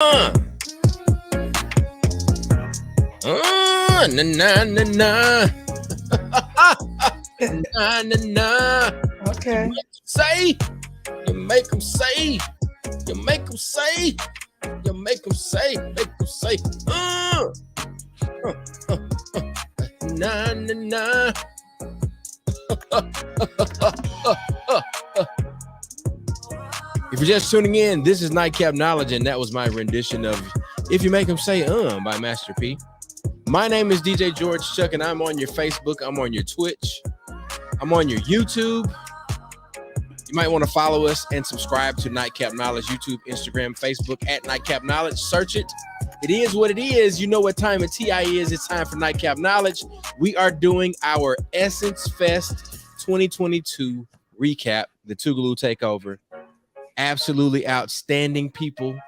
Na na na na. Na na na. Okay. Say, you make them say, you make them say, you make them say, make them say. Na na na. If you're just tuning in, this is Nightcap Knowledge, and that was my rendition of If You Make Them Say by Master P. My name is DJ George Chuck, and I'm on your Facebook, I'm on your Twitch, I'm on your YouTube. You might want to follow us and subscribe to Nightcap Knowledge, YouTube, Instagram, Facebook at Nightcap Knowledge. Search it. It is what it is. You know what time of TI is. It's time for Nightcap Knowledge. We are doing our Essence Fest 2022 recap, the Tougaloo Takeover. Absolutely outstanding people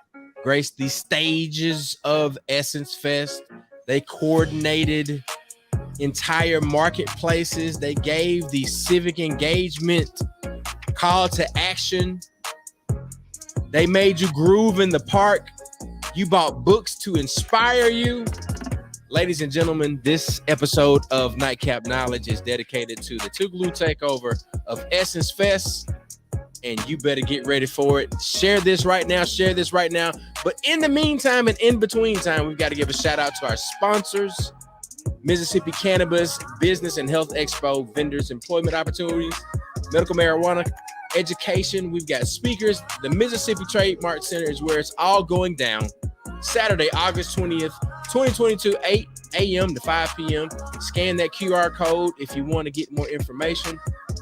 graced the stages of Essence Fest. They coordinated entire marketplaces. They gave the civic engagement call to action. They made you groove in the park. You bought books to inspire you. Ladies and gentlemen, this episode of Nightcap Knowledge is dedicated to the Tougaloo Takeover of Essence Fest. And you better get ready for it. Share this right now. Share this right now. But in the meantime and in between time, we've got to give a shout out to our sponsors: Mississippi Cannabis Business and Health Expo, vendors, employment opportunities, medical marijuana education. We've got speakers. The Mississippi Trademark Center is where it's all going down. Saturday, August 20th, 2022, 8 a.m. to 5 p.m. Scan that QR code if you want to get more information.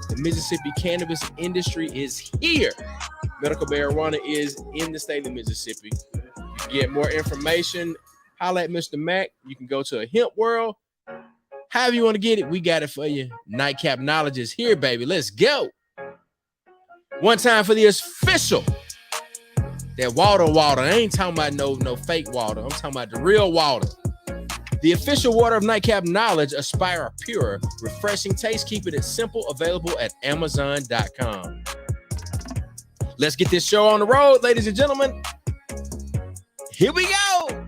The Mississippi cannabis industry is here. Medical marijuana is in the state of Mississippi. You can get more information. Holla at Mr. Mac. You can go to a hemp world. However you want to get it, we got it for you. Nightcap Knowledge is here, baby. Let's go. One time for the official. That water. I ain't talking about no fake water. I'm talking about the real water. The official water of Nightcap Knowledge, Aspire Pure, refreshing taste. Keep it simple. Available at Amazon.com. Let's get this show on the road, ladies and gentlemen. Here we go.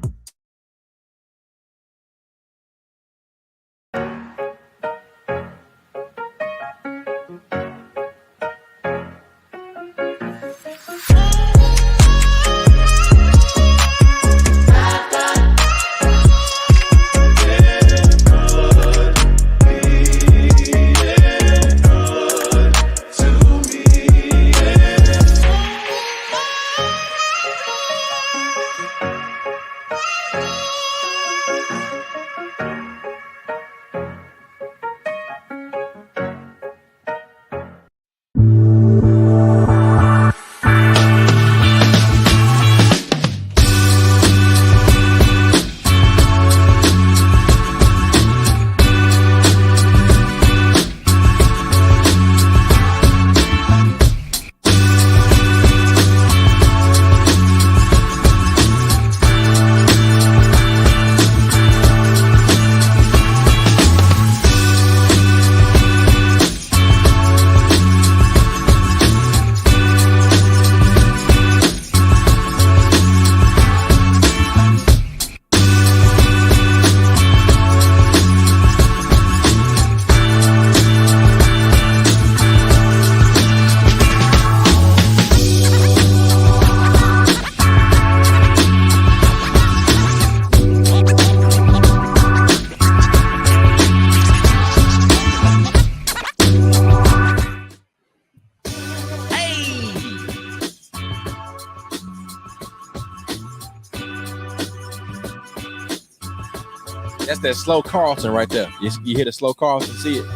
That's that slow Carlson right there. You hit a slow Carlson, see it.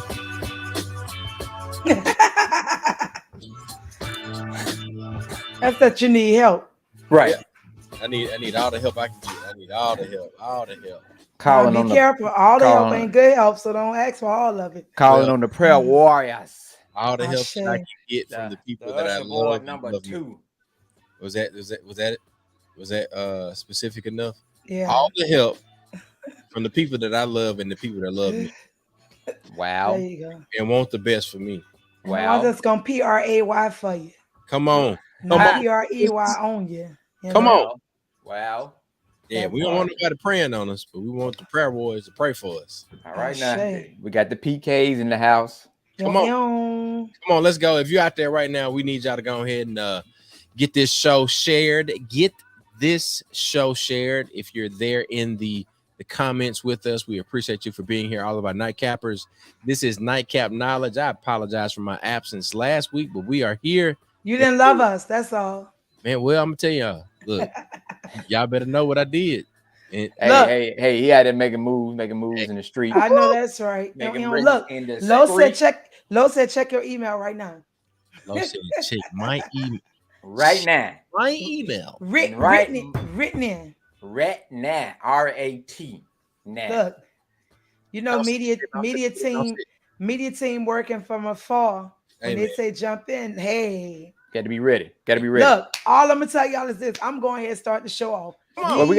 That's that you need help. Right. Yeah. I need all the help I can get. I need all the help. Calling be careful. All the help ain't good help, so don't ask for all of it. Calling on the prayer warriors. All the help that I can get from the people that I love. Number 2. Was that it? Was that specific enough? Yeah. All the help from the people that I love and the people that love me. Wow. There you go. And want the best for me. Wow. I'm just gonna PRAY for you. Come on. Not PREY on you. Come on. Wow. Yeah, we don't want nobody praying on us, but we want the prayer warriors to pray for us. All right, now we got the PKs in the house. Come on, let's go. If you're out there right now, we need y'all to go ahead and get this show shared. Get this show shared. If you're there in the comments with us, we appreciate you for being here. All of our nightcappers. This is Nightcap Knowledge. I apologize for my absence last week, but we are here. You didn't love us. That's all. Man, well, I'm gonna tell y'all. Look, y'all better know what I did. And hey, he had to making moves in the street. I know that's right. Look, Lo said check your email right now. Lo said check my email right now. My email written in right now. RAT now. Look, media team working from afar. When they say jump in, hey. Got to be ready. Look, all I'm gonna tell y'all is this. I'm going ahead and start the show off. Well, we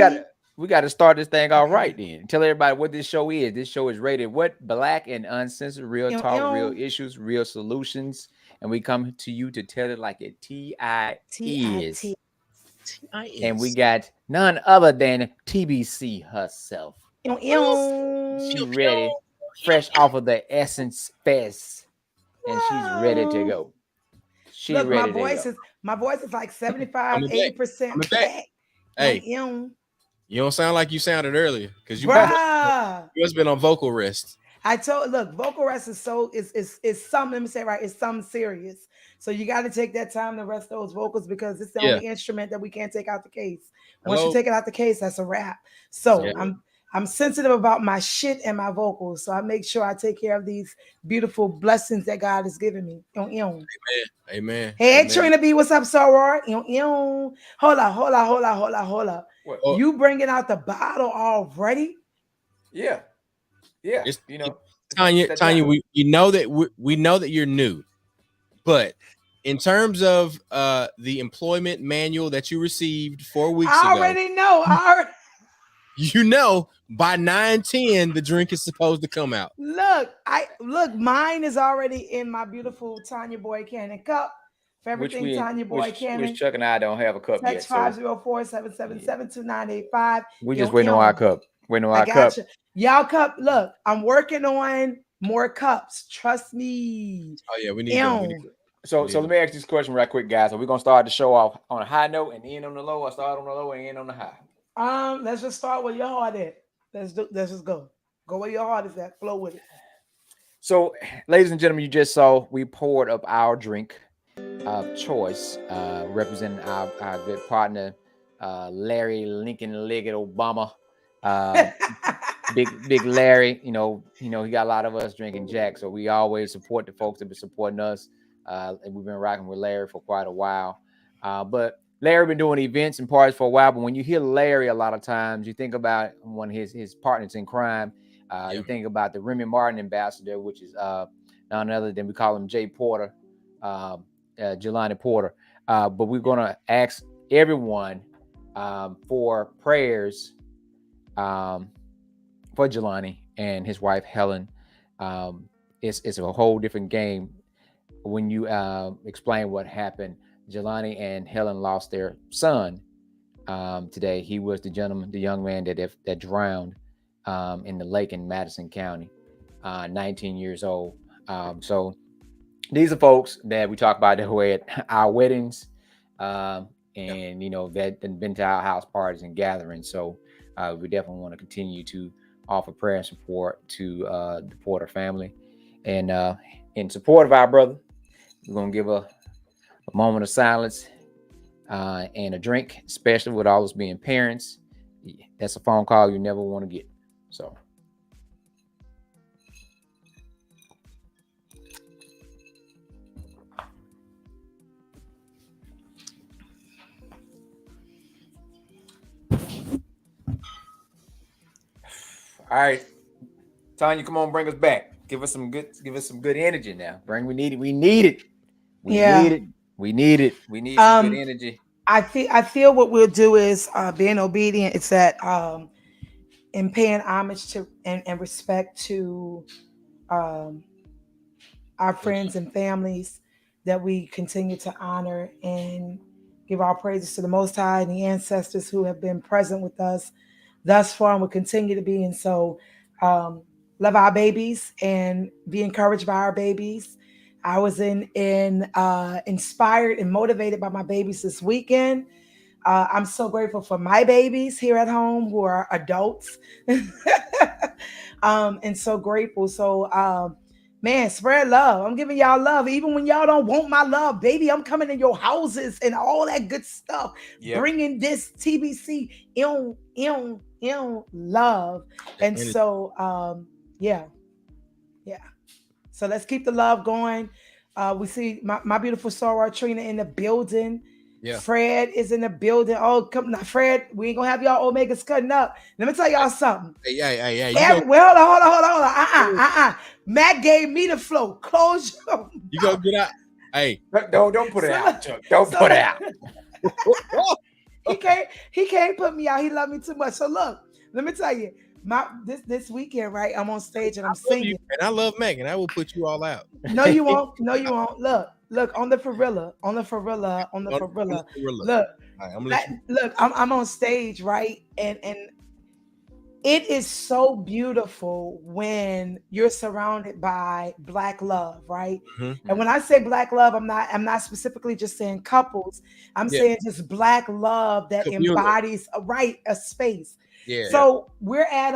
got to start this thing all right then. Tell everybody what this show is. This show is rated what? Black and Uncensored, real talk, real issues, real solutions. And we come to you to tell it like it is. And we got none other than TBC herself. She's ready, fresh off of the Essence Fest. And she's ready to go. Look, my voice is like 75, 80% back. Hey, you don't sound like you sounded earlier because you just been on vocal rest. Vocal rest is something. Let me say it right. It's something serious. So you got to take that time to rest those vocals because it's the only instrument that we can't take out the case. Once you take it out the case, that's a wrap. So I'm sensitive about my shit and my vocals. So I make sure I take care of these beautiful blessings that God has given me. Amen. Hey, Trina B, what's up, Soror? Hold up. What? You bringing out the bottle already? Yeah. Tonya, we know that you're new, but in terms of the employment manual that you received 4 weeks ago, I already know. You know, by 9:10, the drink is supposed to come out. Look, mine is already in my beautiful Tonya Boy Cannon cup. For everything Tonya Boy Cannon. Which Chuck and I don't have a cup text yet. 504-777-2985. We just waiting on our cup. Y'all cup. Look, I'm working on more cups. Trust me. Oh yeah, we need them. So let me ask this question right quick, guys. Are we gonna start the show off on a high note and end on the low, or start on the low and end on the high? Let's just start with your heart at. Let's just go. Go where your heart is at. Flow with it. So, ladies and gentlemen, you just saw we poured up our drink of choice, representing our good partner, Larry Lincoln Legged Obama. Big Larry. You know, he got a lot of us drinking Jack, so we always support the folks that been supporting us. And we've been rocking with Larry for quite a while. But Larry been doing events and parties for a while, but when you hear Larry, a lot of times you think about one of his partners in crime. You think about the Remy Martin ambassador, which is none other than we call him Jay Porter, Jelani Porter. But we're gonna ask everyone for prayers for Jelani and his wife Helen. It's a whole different game when you explain what happened. Jelani and Helen lost their son today. He was the young man that drowned in the lake in Madison County, 19 years old. So these are folks that we talk about that were at our weddings, and that been to our house parties and gatherings. So we definitely want to continue to offer prayer and support to the Porter family, and in support of our brother, we're gonna give a moment of silence and a drink, especially with all us being parents. That's a phone call you never want to get. So all right, Tonya, come on, bring us back. Give us some good energy now. We need it. We need some good energy. I feel what we'll do is being obedient. It's that in paying homage to and respect to our friends and families that we continue to honor and Give our praises to the Most High and the ancestors who have been present with us thus far and will continue to be. And so, love our babies and be encouraged by our babies. I was inspired and motivated by my babies this weekend. I'm so grateful for my babies here at home who are adults, and so grateful. So, man, spread love. I'm giving y'all love, even when y'all don't want my love, baby. I'm coming in your houses and all that good stuff. Yep. Bringing this TBC in love, and so yeah. So let's keep the love going. We see my beautiful soror Trina in the building. Yeah. Fred is in the building. Oh, come now, Fred. We ain't gonna have y'all Omegas cutting up. Let me tell y'all something. Hey. Well, hold on. Matt gave me the flow. Close your You gonna get out. Hey. Don't put it out, Chuck. Don't put it out. He can't put me out. He loved me too much. So look, let me tell you. This weekend, right? I'm on stage and I'm singing. You, and I love Megan. I will put you all out. No, you won't. No, you won't. Look on the Farilla. Look, I'm on stage, right? And it is so beautiful when you're surrounded by Black love, right? Mm-hmm. And when I say Black love, I'm not specifically just saying couples. I'm saying just Black love that embodies a space. Yeah. So we're at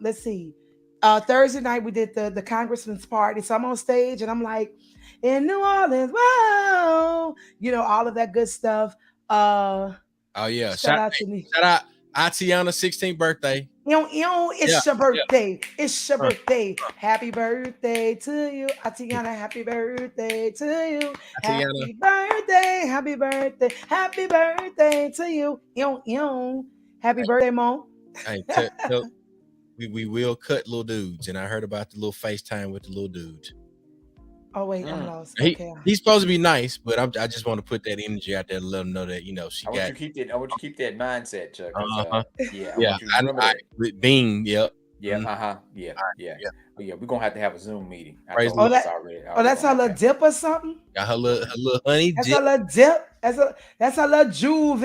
let's see, Thursday night we did the congressman's party. So I'm on stage and I'm like, in New Orleans, wow, all of that good stuff. Oh yeah, shout out Atiana's 16th birthday. It's your birthday. Yeah. It's your birthday. Happy birthday to you, Atiana. Happy birthday to you. Atiana. Happy birthday to you. Happy birthday, Mom. Hey, we will cut little dudes, and I heard about the little FaceTime with the little dudes. Oh wait, I'm lost. Okay. He's supposed to be nice, but I just want to put that energy out there to let him know that I want you to keep that mindset, Chuck. Being, yep. Yeah, yeah. We're gonna have to have a Zoom meeting. That's her little dip or something. Got her little honey. That's her little dip. That's her little Juve.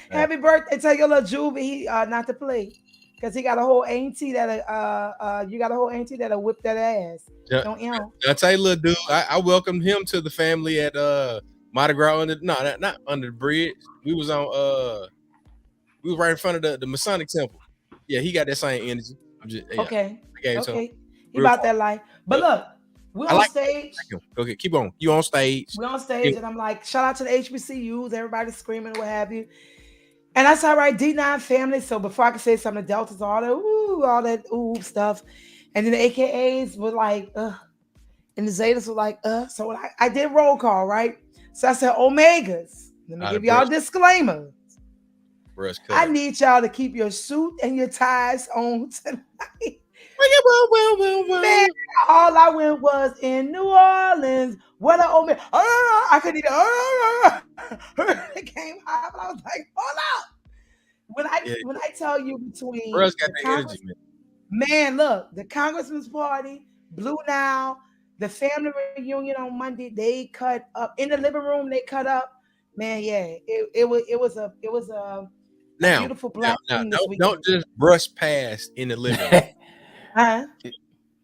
Happy birthday to your little Juve. Not to play, because he got a whole auntie that'll whip that ass. I tell you, little dude, I welcomed him to the family at Mardi Gras. Not under the bridge. We was on we were right in front of the Masonic Temple. Yeah, he got that same energy. Okay. He about that life. But look, we're on stage. Okay, keep on. You on stage. We're on stage, and I'm like, shout out to the HBCUs, everybody screaming, what have you. And that's all right, D9 family. So before I could say something, the Deltas, all that stuff. And then the AKAs were like, and the Zetas were like, So when I did roll call, right? So I said, Omegas. Let me give y'all a disclaimer. I need y'all to keep your suit and your ties on tonight. Man, all I went was in New Orleans. What a Omega. I couldn't even. It came high, but I was like, hold up. When I tell you between got the energy, man, look, the Congressman's Party, Blue Now, the family reunion on Monday, they cut up in the living room. They cut up, man. Yeah, it was a beautiful Black thing this weekend. Don't just brush past in the living room.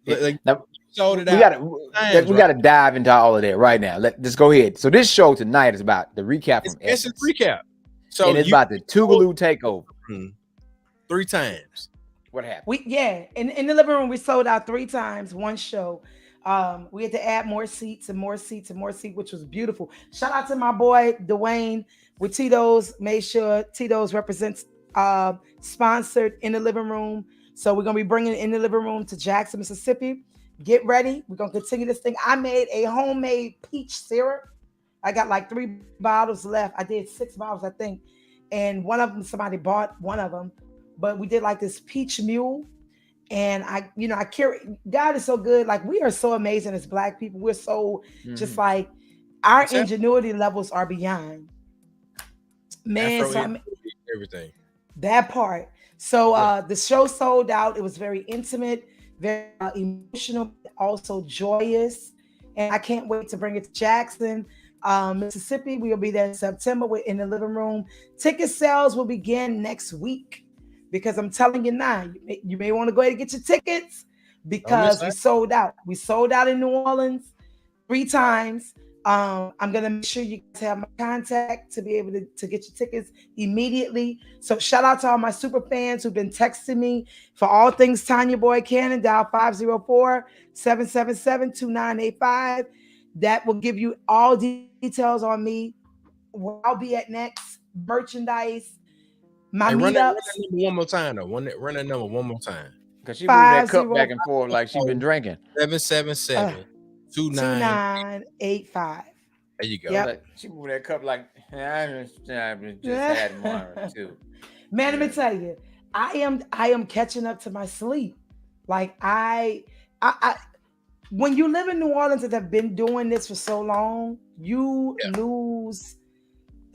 We gotta dive into all of that right now. Let's go ahead. So this show tonight is about the recap from It's a recap. So it's about the Tougaloo Takeover. 3 times. What happened? In the living room we sold out 3 times, one show. We had to add more seats, which was beautiful. Shout out to my boy Dwayne with Tito's. Made sure Tito's represents sponsored in the living room. So we're going to be bringing it in the living room to Jackson, Mississippi. Get ready. We're going to continue this thing. I made a homemade peach syrup. I got like 3 bottles left. I did 6 bottles, I think. And one of them, somebody bought one of them. But we did like this peach mule. And I carry, God is so good. Like, we are so amazing as Black people. We're so just like, our ingenuity levels are beyond. Man, everything. That part. So the show sold out. It was very intimate, very emotional, but also joyous. and I can't wait to bring it to Jackson, Mississippi. We will be there in September. We're in the living room. Ticket sales will begin next week because I'm telling you now, you may want to go ahead and get your tickets because we sold out. We sold out in New Orleans 3 times. I'm gonna make sure you guys have my contact to be able to get your tickets immediately. So shout out to all my super fans who've been texting me for all things Tonya Boy Cannon. Dial 504-777-2985. That will give you all details on me, where I'll be at next, merchandise, my meetups. Run that number one more time though. Run that number one more time. Because she moved that cup back and forth like she's been drinking. 777-2985. There you go. Yep. She moved that cup like I just had one too. Man, let me tell you, I am catching up to my sleep. Like I when you live in New Orleans and have been doing this for so long, you lose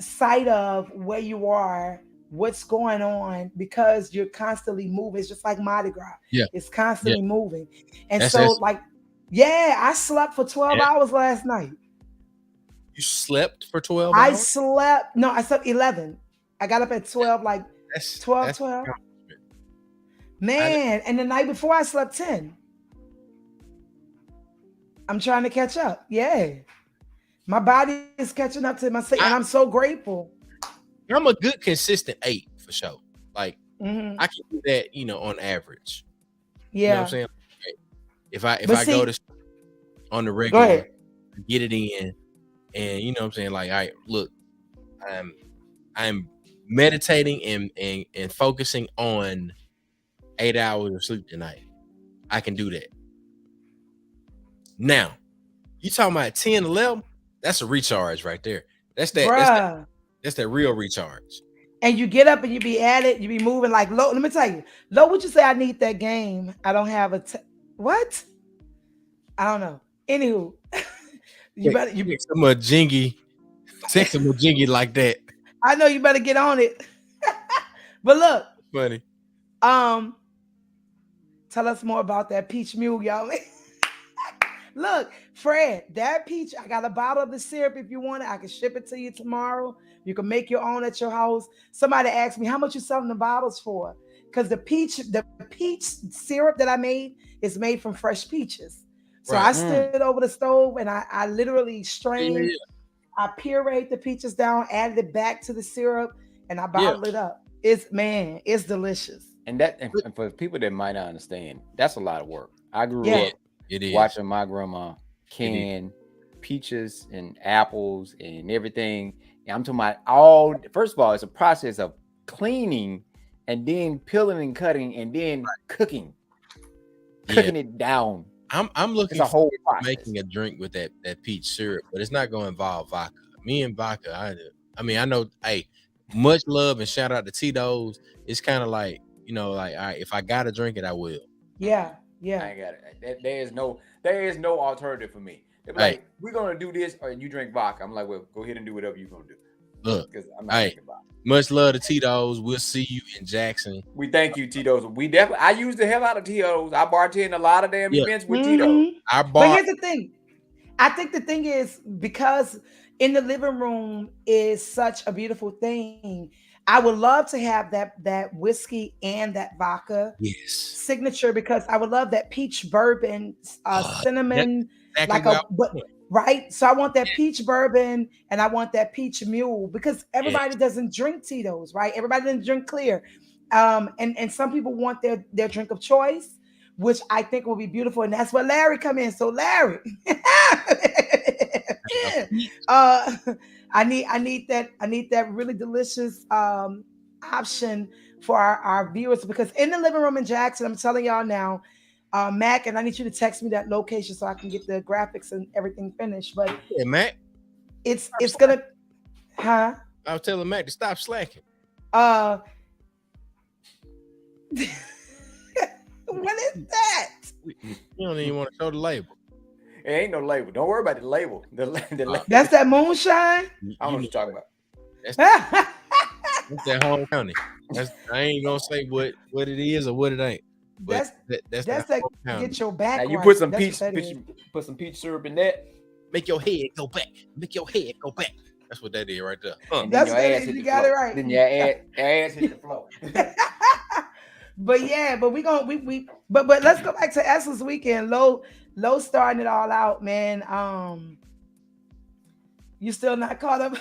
sight of where you are, what's going on, because you're constantly moving. It's just like Mardi Gras. Yeah. It's constantly moving. And I slept for 12 hours last night. You slept for 12 hours? I slept 11. I got up at 12, like 12. Man, and the night before I slept 10. I'm trying to catch up. Yeah. My body is catching up to my sleep, and I'm so grateful. I'm a good consistent 8 for sure. Like I can do that, on average. Yeah. You know what I'm saying? If I go to on the regular, get it in, and you know what I'm saying, like, all right, look, I'm meditating and focusing on 8 hours of sleep tonight. I can do that. Now, you talking about 10, 11? That's a recharge right there. That's that real recharge. And you get up and you be at it, you be moving like low. Let me tell you, low, would you say I need that game? I don't have what? I don't know. Anywho, you take some of Jingy. Take some of Jingy like that. I know you better get on it. But look. Funny. Tell us more about that peach mule, y'all. Look, Fred, that peach, I got a bottle of the syrup if you want it. I can ship it to you tomorrow. You can make your own at your house. Somebody asked me, how much you selling the bottles for? Because the peach syrup that I made is made from fresh peaches. So I stood over the stove and I literally strained, I pureed the peaches down, added it back to the syrup, and I bottled it up. It's delicious. And for people that might not understand, that's a lot of work. I grew up watching my grandma can peaches and apples and everything. And I'm talking about first of all, it's a process of cleaning and then peeling and cutting and then cooking it down. I'm looking for making a drink with that peach syrup, but it's not going to involve vodka. Me and vodka, I know, hey, much love and shout out to Tito's. It's kind of like, all right, if I got to drink it, I will. Yeah. I ain't got it. There is no alternative for me. They're like, we're gonna do this, or you drink vodka. I'm like, well, go ahead and do whatever you're gonna do. Look, because I'm not drinking vodka. Much love to Tito's. We'll see you in Jackson. We thank you, Tito's. I use the hell out of Tito's. I bartend a lot of damn events with Tito's. But here's the thing. I think the thing is, because in the living room is such a beautiful thing. I would love to have that whiskey and that vodka signature, because I would love that peach bourbon, cinnamon, right? So I want that peach bourbon and I want that peach mule, because everybody doesn't drink Tito's, right? Everybody doesn't drink clear. And some people want their drink of choice, which I think will be beautiful. And that's where Larry come in. So Larry, I need that really delicious option for our viewers, because in the living room in Jackson, I'm telling y'all now, Mac, and I need you to text me that location so I can get the graphics and everything finished. But Mac, it's gonna, I was telling Mac to stop slacking. What is that? You don't even want to show the label. It ain't no label. Don't worry about the label. That's that moonshine. I don't know what you're talking about. That's that whole county. I ain't gonna say what it is or what it ain't. But that's that get your back. Now you right. put some That's peach syrup in that. Make your head go back. Make your head go back. That's what that is right there. And then That's your what ass hit you the got floor. it right. Then your ass hit the floor. But yeah, but but let's go back to Essence Weekend. Low starting it all out, man. You still not caught up?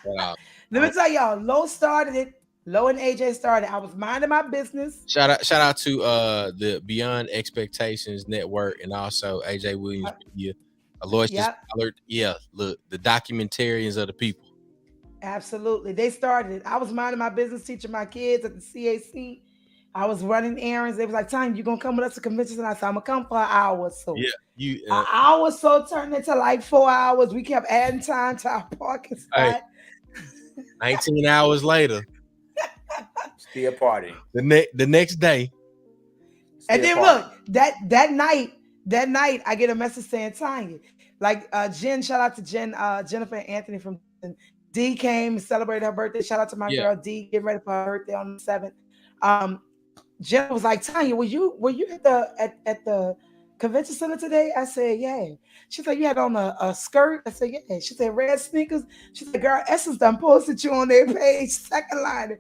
Wow. Let me tell y'all, Low started it. Low and AJ started. I was minding my business. Shout out to the Beyond Expectations Network and also AJ Williams Media, Aloysius Pollard. Yeah, look, the documentarians of the people. Absolutely. They started it. I was minding my business, teaching my kids at the CAC. I was running errands. They was like, Tonya, you gonna come with us to conventions? And I said, I'm gonna come for an hour or so. Yeah, an hour or so turned into like 4 hours. We kept adding time to our parking spot. 19 hours later. Still partying. The next day. And then look, that night, I get a message saying, Tonya, like Jen, shout out to Jen, Jennifer and Anthony from D came, celebrated her birthday. Shout out to my girl D, getting ready for her birthday on the 7th. Jen was like, Tonya, were you at the convention center today? I said, yeah. She said, you had on a skirt? I said, yeah. She said, red sneakers? She said, girl, Essence done posted you on their page, second line.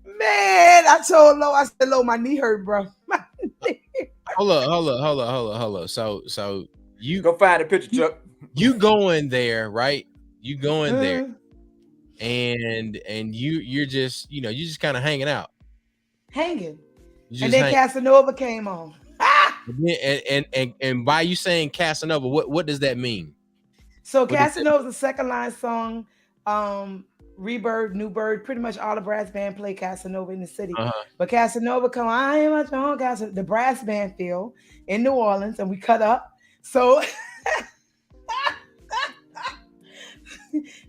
Man, I told Lo, I said, Lo, my knee hurt, bro. Hold up. So you go find a picture, Chuck. You going there, right? You going there, and you're just you're just kind of hanging out. And then Casanova came on. And by you saying Casanova, what does that mean? So Casanova's the second line song. Rebirth, New Bird, pretty much all the brass band play Casanova in the city. But Casanova come, I am a strong Casanova, the brass band feel in New Orleans, and we cut up. So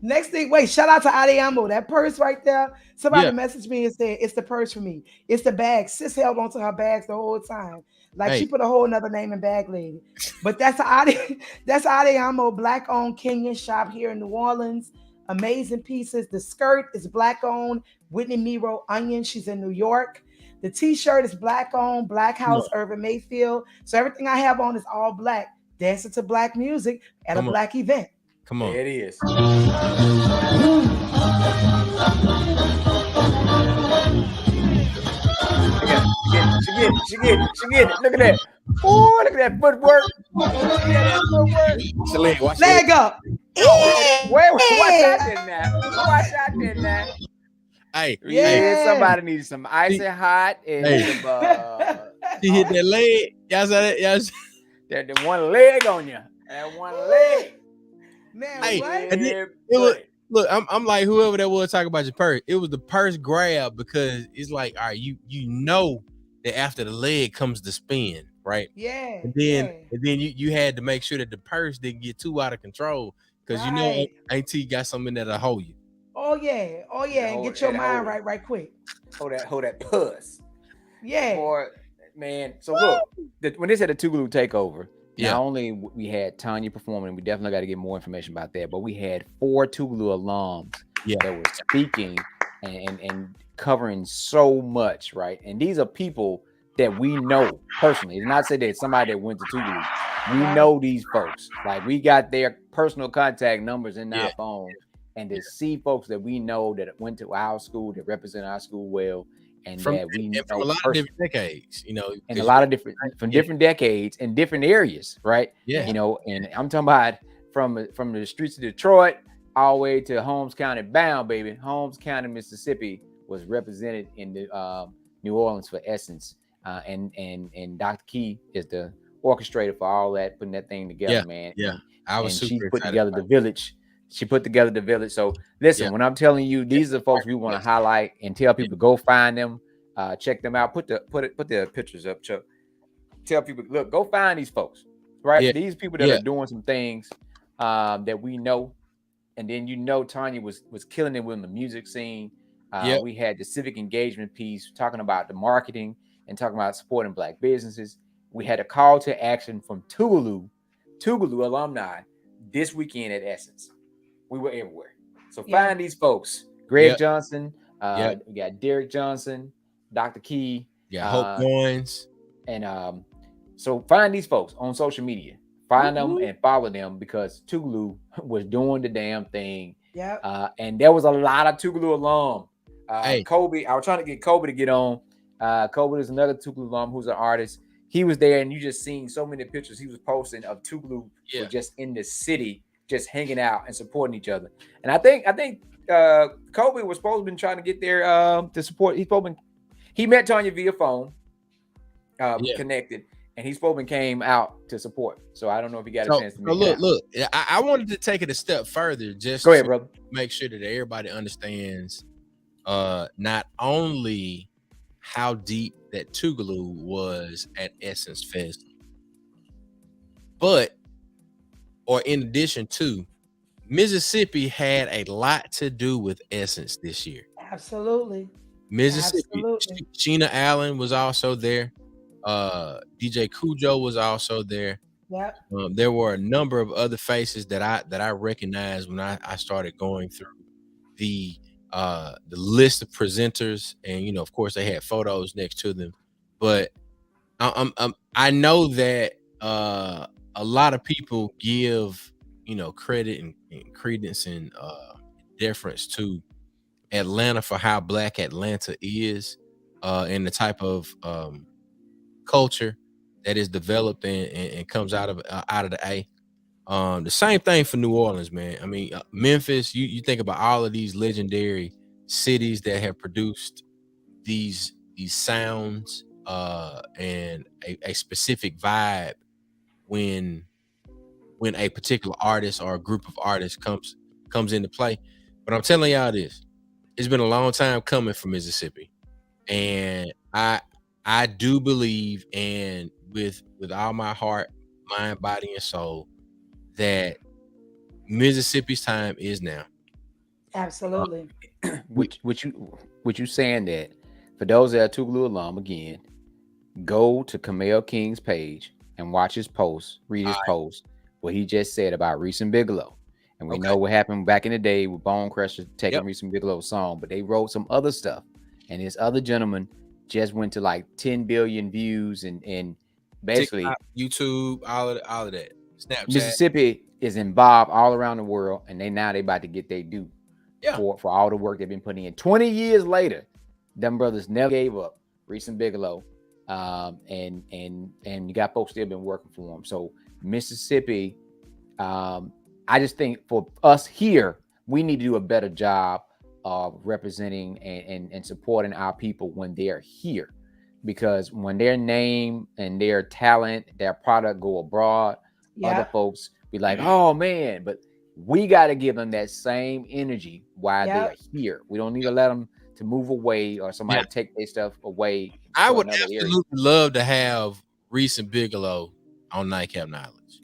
next thing, wait, shout out to Adeyamo, that purse right there. Somebody messaged me and said, it's the purse for me. It's the bag. Sis held onto her bags the whole time. Like she put a whole nother name in bag lady. But that's Adeyamo, black owned Kenyan shop here in New Orleans. Amazing pieces. The skirt is black owned. Whitney Miro Onion. She's in New York. The t-shirt is black owned. Black House, Urban Mayfield. So everything I have on is all black. Dancing to black music at a black event. Come on. There it is. She get it. Look at that. Oh, look at that footwork. Leg up. Watch out there now. Hey, somebody needs some icy hot and some, she hit that leg. Y'all saw that? That one leg on you. That one leg. Man, look, I'm like, whoever that was talking about your purse, it was the purse grab, because it's like, all right, you know that after the leg comes the spin, right? Yeah. And then you had to make sure that the purse didn't get too out of control, because you know Auntie got something in there to hold you. Oh yeah, and get your mind right quick. Hold that puss. Yeah. Boy, man. So look, when they said the Tougaloo Takeover, not only we had Tonya performing, we definitely got to get more information about that, but we had 4 Tougaloo alums that were speaking and covering so much, right? And these are people that we know personally. It's not say that somebody that went to Tougaloo. We know these folks. Like, we got their personal contact numbers in our phone, and to see folks that we know that went to our school, that represent our school well, and that we know from a lot of different decades, and a lot of different decades and different areas, right? Yeah. And I'm talking about from the streets of Detroit all the way to Holmes County bound, baby. Holmes County, Mississippi was represented in the New Orleans for Essence, and Dr. Key is the orchestrator for all that, putting that thing together, man. Yeah, I was super excited. Put together the village. She put together the village. So listen, when I'm telling you, these are the folks we want to highlight and tell people, go find them, check them out. Put the pictures up, Chuck. Tell people, look, go find these folks, right? Yeah. These people that are doing some things that we know. And then Tonya was killing it with the music scene. We had the civic engagement piece talking about the marketing and talking about supporting Black businesses. We had a call to action from Tougaloo alumni this weekend at Essence. We were everywhere. So find these folks. Greg Johnson, we got Derrick Johnson, Dr. Key, Hope Goins, and So find these folks on social media. Find them and follow them because Tougaloo was doing the damn thing. Yeah. And there was a lot of Tougaloo alum. Hey. Kobe, I was trying to get Kobe to get on. Kobe is another Tougaloo alum who's an artist. He was there, and you just seen so many pictures he was posting of Tougaloo were just in the city, just hanging out and supporting each other. And I think Kobe was supposed to be trying to get there to support. He met Tonya via phone, connected. And he's spoken came out to support. So I don't know if he got a chance to meet look. I wanted to take it a step further, just go ahead, brother. Make sure that everybody understands not only how deep that Tougaloo was at Essence Fest, but in addition to, Mississippi had a lot to do with Essence this year. Absolutely. Mississippi. Sheena Allen was also there. DJ Cujo was also there. Yep. There were a number of other faces that I recognized when I started going through the list of presenters, and of course they had photos next to them. But I know that a lot of people give credit and credence and deference to Atlanta for how Black Atlanta is, and the type of culture that is developed and comes out of the A. The same thing for New Orleans, man. I mean, Memphis, you think about all of these legendary cities that have produced these sounds and a specific vibe when a particular artist or a group of artists comes into play. But I'm telling y'all this, it's been a long time coming for Mississippi. And I do believe, and with all my heart, mind, body, and soul, that Mississippi's time is now. Absolutely. Which you saying that for those that are Tougaloo alum, again, go to Kamel King's page and watch his post, read his post, what he just said about Reese and Bigelow. And we know what happened back in the day with Bone Crusher taking Reese and Bigelow's song, but they wrote some other stuff. And this other gentleman just went to like 10 billion views and basically TikTok, YouTube, all of that. Snapchat. Mississippi is involved all around the world, and they about to get their due for all the work they've been putting in. 20 years later, them brothers never gave up. Reese and Bigelow, and you got folks still been working for them. So Mississippi, I just think for us here, we need to do a better job of representing and supporting our people when they're here, because when their name and their talent, their product go abroad, other folks be like, oh man, but we got to give them that same energy while they're here. We don't need to let them to move away or somebody take their stuff away. I would absolutely love to have Reese and Bigelow on Nightcap Knowledge.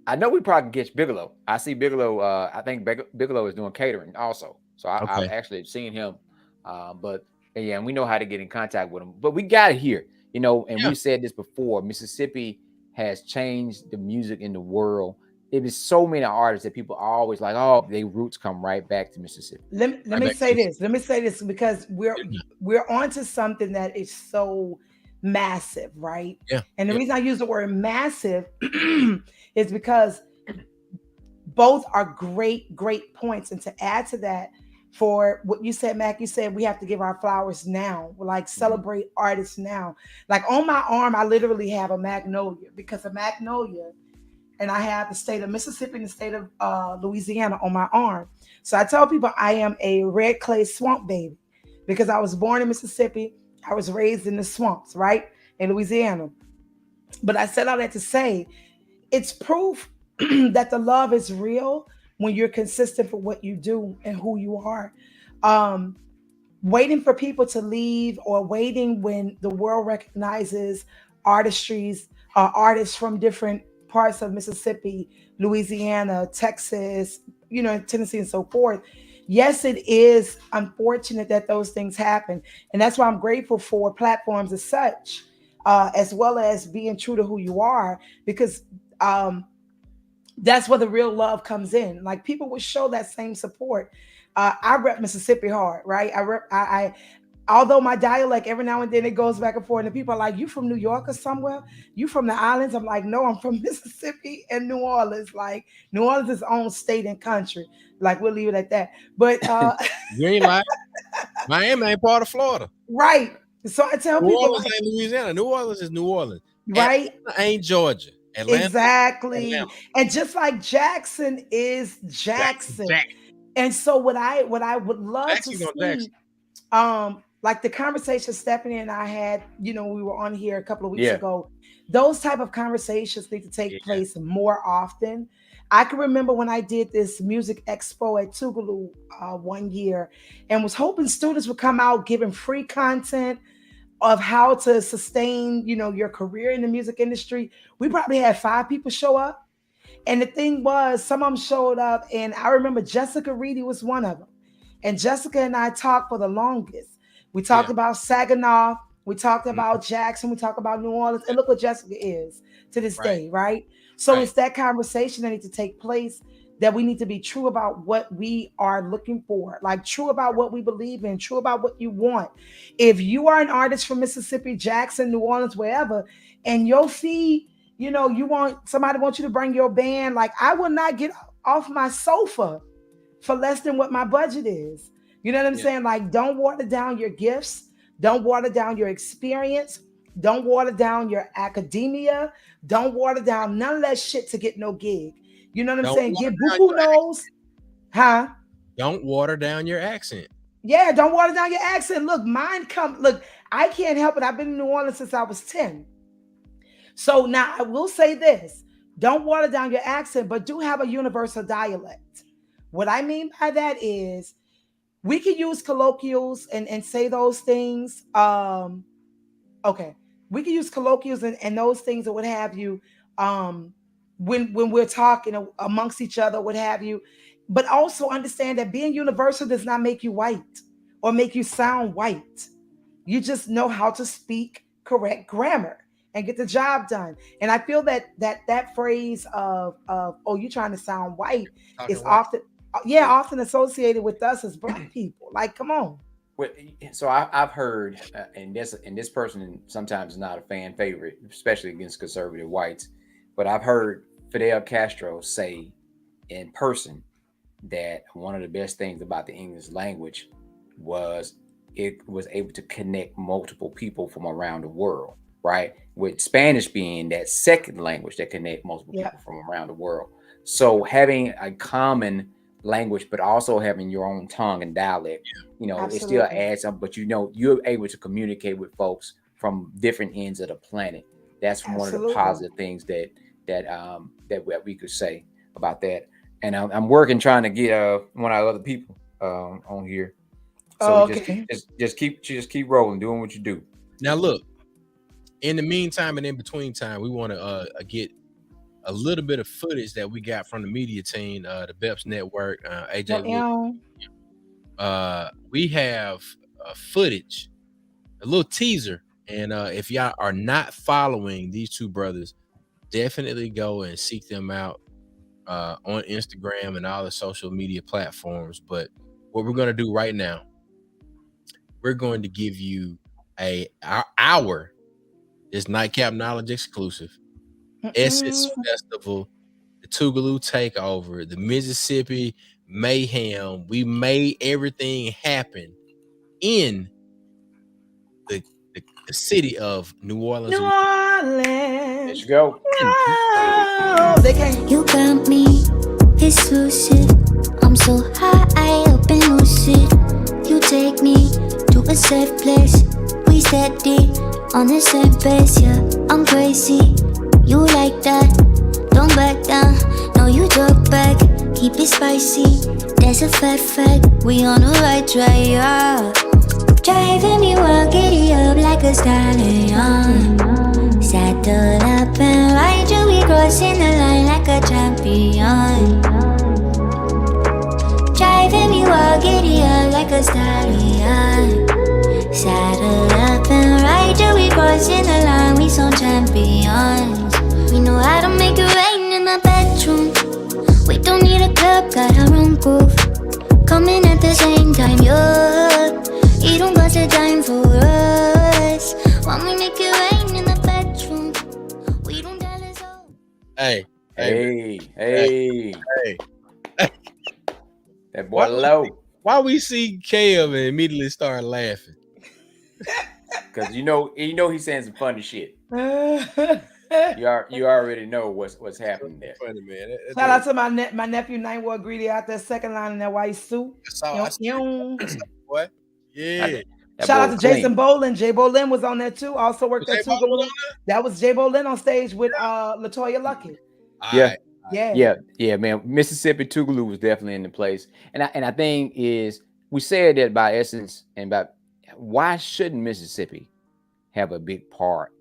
I know we probably get Bigelow. I see Bigelow. I think Bigelow is doing catering also. So I've actually seen him. But and we know how to get in contact with him. But we got it here, and we said this before. Mississippi has changed the music in the world. It is so many artists that people are always like, oh, their roots come right back to Mississippi. Let me say this. Let me say this because we're onto something that is so massive, right? Yeah. And the reason I use the word massive is because both are great points. And to add to that, for what you said, Mac, you said we have to give our flowers now. We're like celebrate artists now. Like on my arm, I literally have a magnolia because a magnolia, and I have the state of Mississippi and the state of Louisiana on my arm. So I tell people I am a red clay swamp baby because I was born in Mississippi. I was raised in the swamps, right? In Louisiana. But I said all that to say, it's proof that the love is real when you're consistent for what you do and who you are. Waiting for people to leave or waiting when the world recognizes artists from different parts of Mississippi, Louisiana, Texas, Tennessee and so forth. Yes, it is unfortunate that those things happen. And that's why I'm grateful for platforms as such, as well as being true to who you are, because that's where the real love comes in. Like people will show that same support. I rep Mississippi hard, right? although my dialect every now and then it goes back and forth, and people are like, "You from New York or somewhere? You from the islands?" I'm like, "No, I'm from Mississippi and New Orleans. Like New Orleans is its own state and country. Like we'll leave it at that." But you ain't like Miami ain't part of Florida, right? So I tell New people, Orleans like, ain't Louisiana. New Orleans is New Orleans, right? Atlanta ain't Georgia. Atlanta, Exactly. Atlanta. And just like Jackson is Jackson. And so what I would love to see, like the conversation Stephanie and I had, we were on here a couple of weeks ago. Those type of conversations need to take place more often. I can remember when I did this music expo at Tougaloo one year, and was hoping students would come out giving free content of how to sustain, your career in the music industry. We probably had 5 people show up. And the thing was, some of them showed up, and I remember Jessica Reedy was one of them. And Jessica and I talked for the longest. We talked about Saginaw. We talked about Jackson. We talked about New Orleans. And look what Jessica is to this day, right? So it's that conversation that needs to take place, that we need to be true about what we are looking for, like true about what we believe in, true about what you want. If you are an artist from Mississippi, Jackson, New Orleans, wherever, and your fee, somebody wants you to bring your band, like I will not get off my sofa for less than what my budget is. You know what I'm saying? Like, don't water down your gifts. Don't water down your experience. Don't water down your academia. Don't water down none of that shit to get no gig. You know what I'm saying? Get buku knows. Huh? Don't water down your accent. Yeah, don't water down your accent. Look, look, I can't help it. I've been in New Orleans since I was 10. So now I will say this. Don't water down your accent, but do have a universal dialect. What I mean by that is we can use colloquials and say those things. Okay. We can use colloquials and those things or what have you. When we're talking amongst each other, what have you, but also understand that being universal does not make you white or make you sound white. You just know how to speak correct grammar and get the job done. And I feel that phrase of oh, you trying to sound white is often associated with us as Black people. Like, come on. So I've heard, and this person sometimes is not a fan favorite, especially against conservative whites, but I've heard Fidel Castro say in person that one of the best things about the English language was it was able to connect multiple people from around the world, right? With Spanish being that second language that connect multiple people from around the world. So having a common language, but also having your own tongue and dialect, it still adds up, but you're able to communicate with folks from different ends of the planet. That's one of the positive things that we could say about that. And I'm working trying to get one of our other people on here. So just keep rolling, doing what you do. Now look, in the meantime and in between time, we want to get a little bit of footage that we got from the media team, the BEPS Network, AJ. We have footage, a little teaser, and if y'all are not following these two brothers, definitely go and seek them out on Instagram and all the social media platforms. But what we're going to do right now, we're going to give you our this Nightcap Knowledge exclusive Essence Festival, the Tougaloo Takeover, the Mississippi Mayhem. We made everything happen in the city of New Orleans. New Orleans. Let's go. You got me exclusive. I'm so high up and lucid. You take me to a safe place. We steady on the same pace, yeah. I'm crazy. You like that? Don't back down. No, you talk back. Keep it spicy. That's a fact. We on the right track, yeah. Driving me wild, giddy up like a stallion. Saddle up and ride you, we crossing the line like a champion. Driving me wild, giddy up like a stallion. Saddle up and ride you, we crossing the line, we some champions. We know how to make it rain in my bedroom. We don't need a club, got our own groove. Coming at the same time, yeah. You don't got a dime Hey. That boy low. Why we see Kev and immediately start laughing? Because you know he's saying some funny shit. You already know what's happening there. Funny, man. Shout out to my nephew Nightwall Greedy out there second line in that white suit. I saw what? Yeah. Shout out to Jason Bolin. Jay Bolin was on there too. Also worked at Tougaloo. That was Jay Bolin on stage with LaToya Luckett. Yeah, man. Mississippi Tougaloo was definitely in the place. And I think is we said that by Essence and about why shouldn't Mississippi have a big part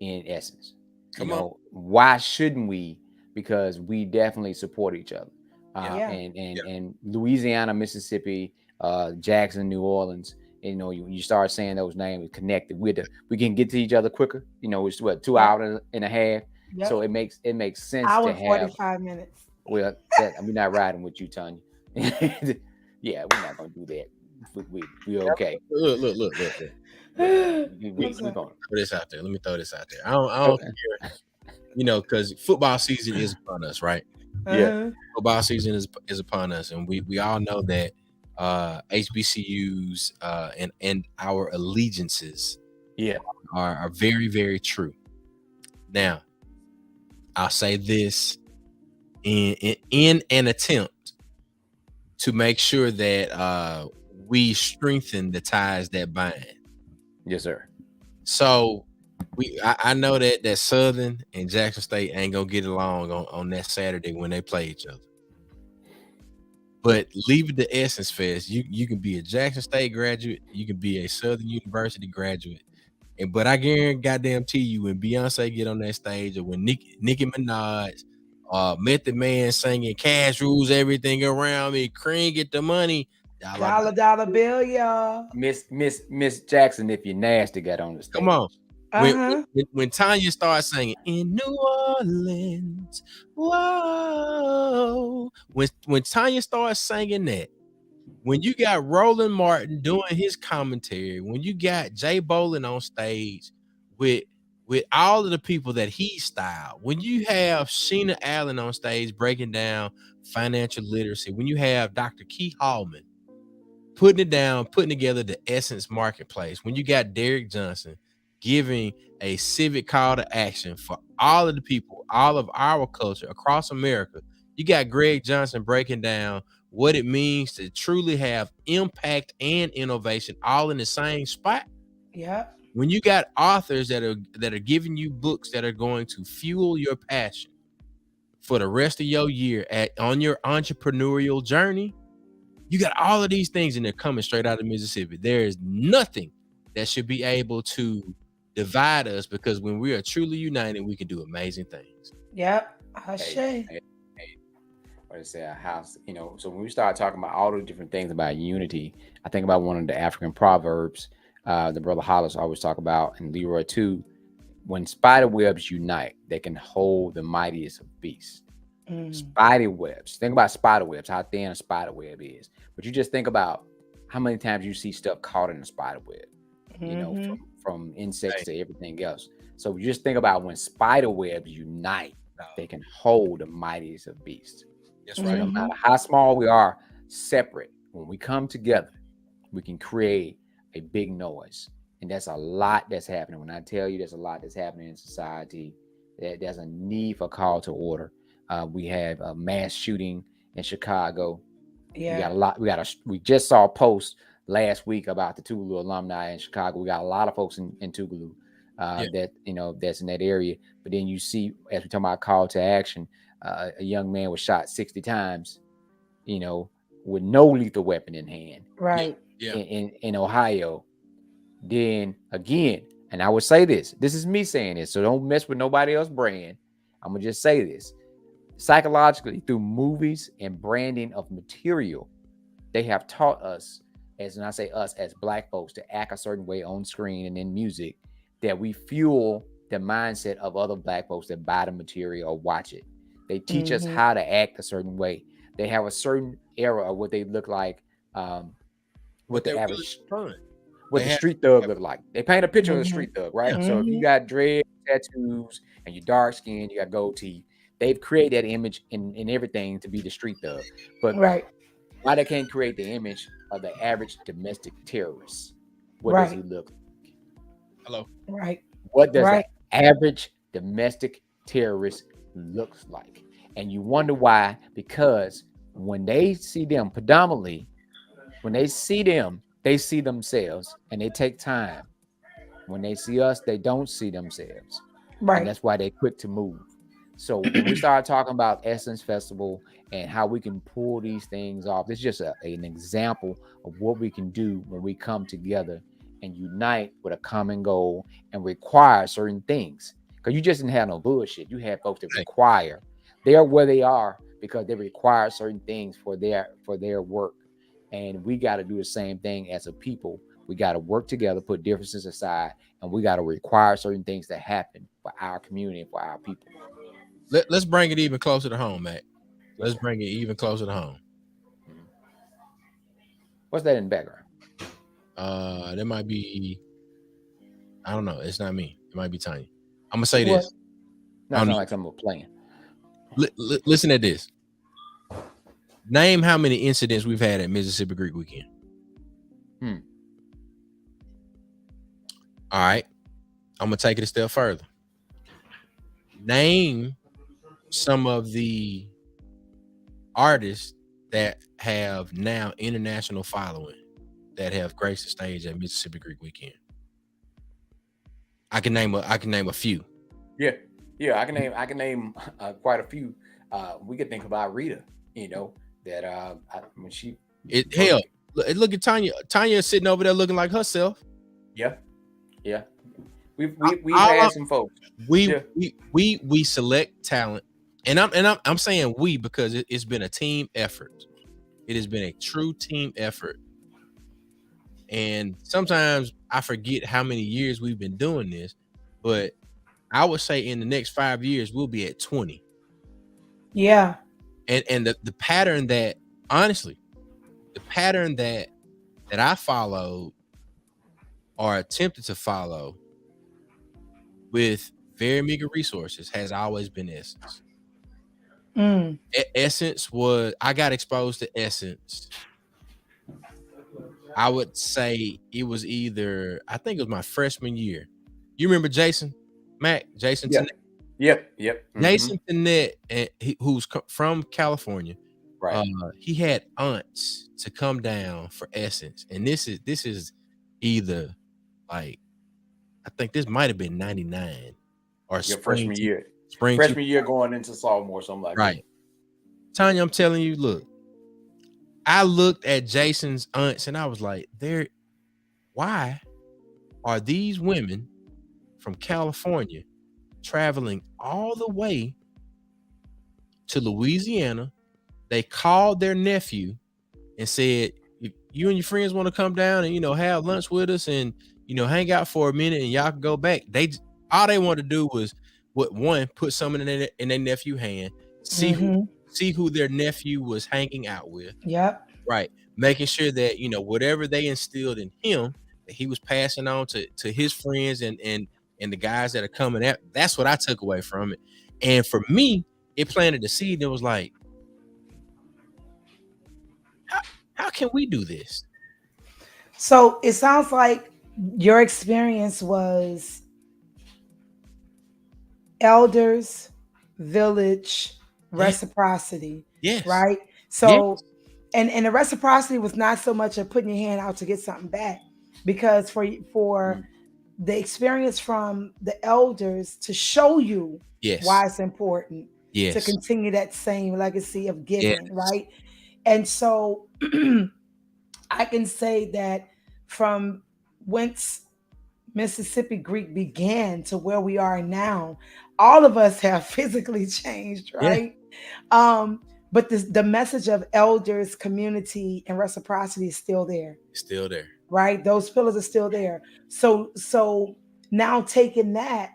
in Essence? Come on. Why shouldn't we? Because we definitely support each other. And Louisiana, Mississippi, Jackson, New Orleans. You start saying those names connected we can get to each other quicker. It's what 2 hours and a half. Yep. So it makes sense. Hour to have 45 minutes. Well, we're not riding with you, Tonya. Yeah, we're not gonna do that. We're okay. Look. We're gonna throw this out there. Let me throw this out there. I don't care. Because football season is upon us, right? Yeah. Football season is upon us, and we all know that HBCUs and our allegiances are very, very true. Now, I'll say this in an attempt to make sure that we strengthen the ties that bind. Yes, sir. So I know that Southern and Jackson State ain't gonna get along on that Saturday when they play each other. But leave it to Essence Fest. You can be a Jackson State graduate, you can be a Southern University graduate. But I guarantee you when Beyonce get on that stage, or when Nicki Minaj, Method Man singing "Cash Rules Everything Around Me," Cream get the money, dollar bill, y'all. Miss Jackson, if you're nasty, got on the stage. Come on. When Tonya starts singing "In New Orleans," whoa. When Tonya starts singing that. When you got Roland Martin doing his commentary, when you got Jay Bolin on stage with all of the people that he styled, when you have Sheena Allen on stage breaking down financial literacy, when you have Dr. Keith Hallmon putting together the Essence Marketplace, when you got Derrick Johnson giving a civic call to action for all of the people, all of our culture across America, you got Greg Johnson breaking down what it means to truly have impact and innovation all in the same spot. Yeah. When you got authors that are giving you books that are going to fuel your passion for the rest of your year on your entrepreneurial journey, you got all of these things and they're coming straight out of Mississippi. There is nothing that should be able to divide us, because when we are truly united, we can do amazing things. Yep. Or to say a house, so when we start talking about all the different things about unity, I think about one of the African proverbs, the brother Hollis always talk about, and Leroy too. When spider webs unite, they can hold the mightiest of beasts. Spider webs. Think about spider webs, how thin a spider web is. But you just think about how many times you see stuff caught in a spider web, from insects to everything else. So you just think about when spider webs unite, they can hold the mightiest of beasts. That's right. No matter how small we are separate, when we come together, we can create a big noise. And that's a lot that's happening. When I tell you there's a lot that's happening in society, there's a need for call to order. We have a mass shooting in Chicago. Yeah. We got a lot. We just saw a post last week about the Tougaloo alumni in Chicago. We got a lot of folks in Tougaloo that that's in that area. But then you see, as we talk about call to action, a young man was shot 60 times, with no lethal weapon in hand. Right. Yeah. In Ohio. Then again, and I would say this is me saying this, so don't mess with nobody else's brand. I'm gonna just say this. Psychologically, through movies and branding of material, they have taught us, and I say us as Black folks, to act a certain way on screen and in music, that we fuel the mindset of other Black folks that buy the material or watch it. They teach us how to act a certain way. They have a certain era of what they look like, what the average, what the street thug look like. They paint a picture of the street thug, right? So if you got dread, tattoos, and you're dark skinned, you got gold teeth, they've created that image in everything to be the street thug. But why they can't create the image of the average domestic terrorist? What does he look like? Hello. What does an average domestic terrorist looks like? And you wonder why, because when they see them predominantly, when they see them, they see themselves and they take time. When they see us, they don't see themselves. And that's why they're quick to move. So when we start talking about Essence Festival and how we can pull these things off, this is just an example of what we can do when we come together and unite with a common goal and require certain things. Because you just didn't have no bullshit. You had folks that require. They are where they are because they require certain things for their work. And we got to do the same thing as a people. We got to work together, put differences aside, and we got to require certain things to happen for our community and for our people. Let's bring it even closer to home, Matt. Let's bring it even closer to home. What's that in the background? That might be, I don't know. It's not me. It might be Tonya. I'm gonna say this. No, it's not like something we're playing. Listen to this. Name how many incidents we've had at Mississippi Greek weekend. All right. I'm gonna take it a step further. Name some of the artists that have now international following that have graced the stage at Mississippi Greek weekend. I can name a few. Yeah, I can name quite a few. We could think about Rita, that when she look at Tonya. Tonya is sitting over there looking like herself. Yeah. We've had some folks. We select talent, and I'm saying we because it's been a team effort. It has been a true team effort, and sometimes I forget how many years we've been doing this, but I would say in the next 5 years we'll be at 20. Yeah, and the pattern that honestly, the pattern that I followed or attempted to follow with very meager resources has always been Essence. Essence was, I got exposed to Essence. I would say it was either, I think it was my freshman year. You remember Jason? Jason Tennette? Yep. Jason Tennette, who's from California. Right. He had aunts to come down for Essence. And this is either like, I think this might have been 99 or your freshman year. Freshman year going into sophomore, something like that. Right. Tonya, I'm telling you, look, I looked at Jason's aunts and I was like, why are these women from California traveling all the way to Louisiana? They called their nephew and said, if you and your friends want to come down and, have lunch with us and, hang out for a minute and y'all can go back. All they wanted to do was put something in their nephew hand, see who their nephew was hanging out with. Yep. Right. Making sure that, whatever they instilled in him, that he was passing on to his friends and the guys that are coming out. That's what I took away from it. And for me, it planted the seed that was like, how can we do this? So it sounds like your experience was elders, village, reciprocity. Yes. Right. So, yes. And the reciprocity was not so much of putting your hand out to get something back, because for the experience from the elders to show you why it's important to continue that same legacy of giving. Right. And so I can say that from whence Mississippi Greek began to where we are now, all of us have physically changed, right? Yeah. But the message of elders, community, and reciprocity is still there. Still there. Right? Those pillars are still there. So now taking that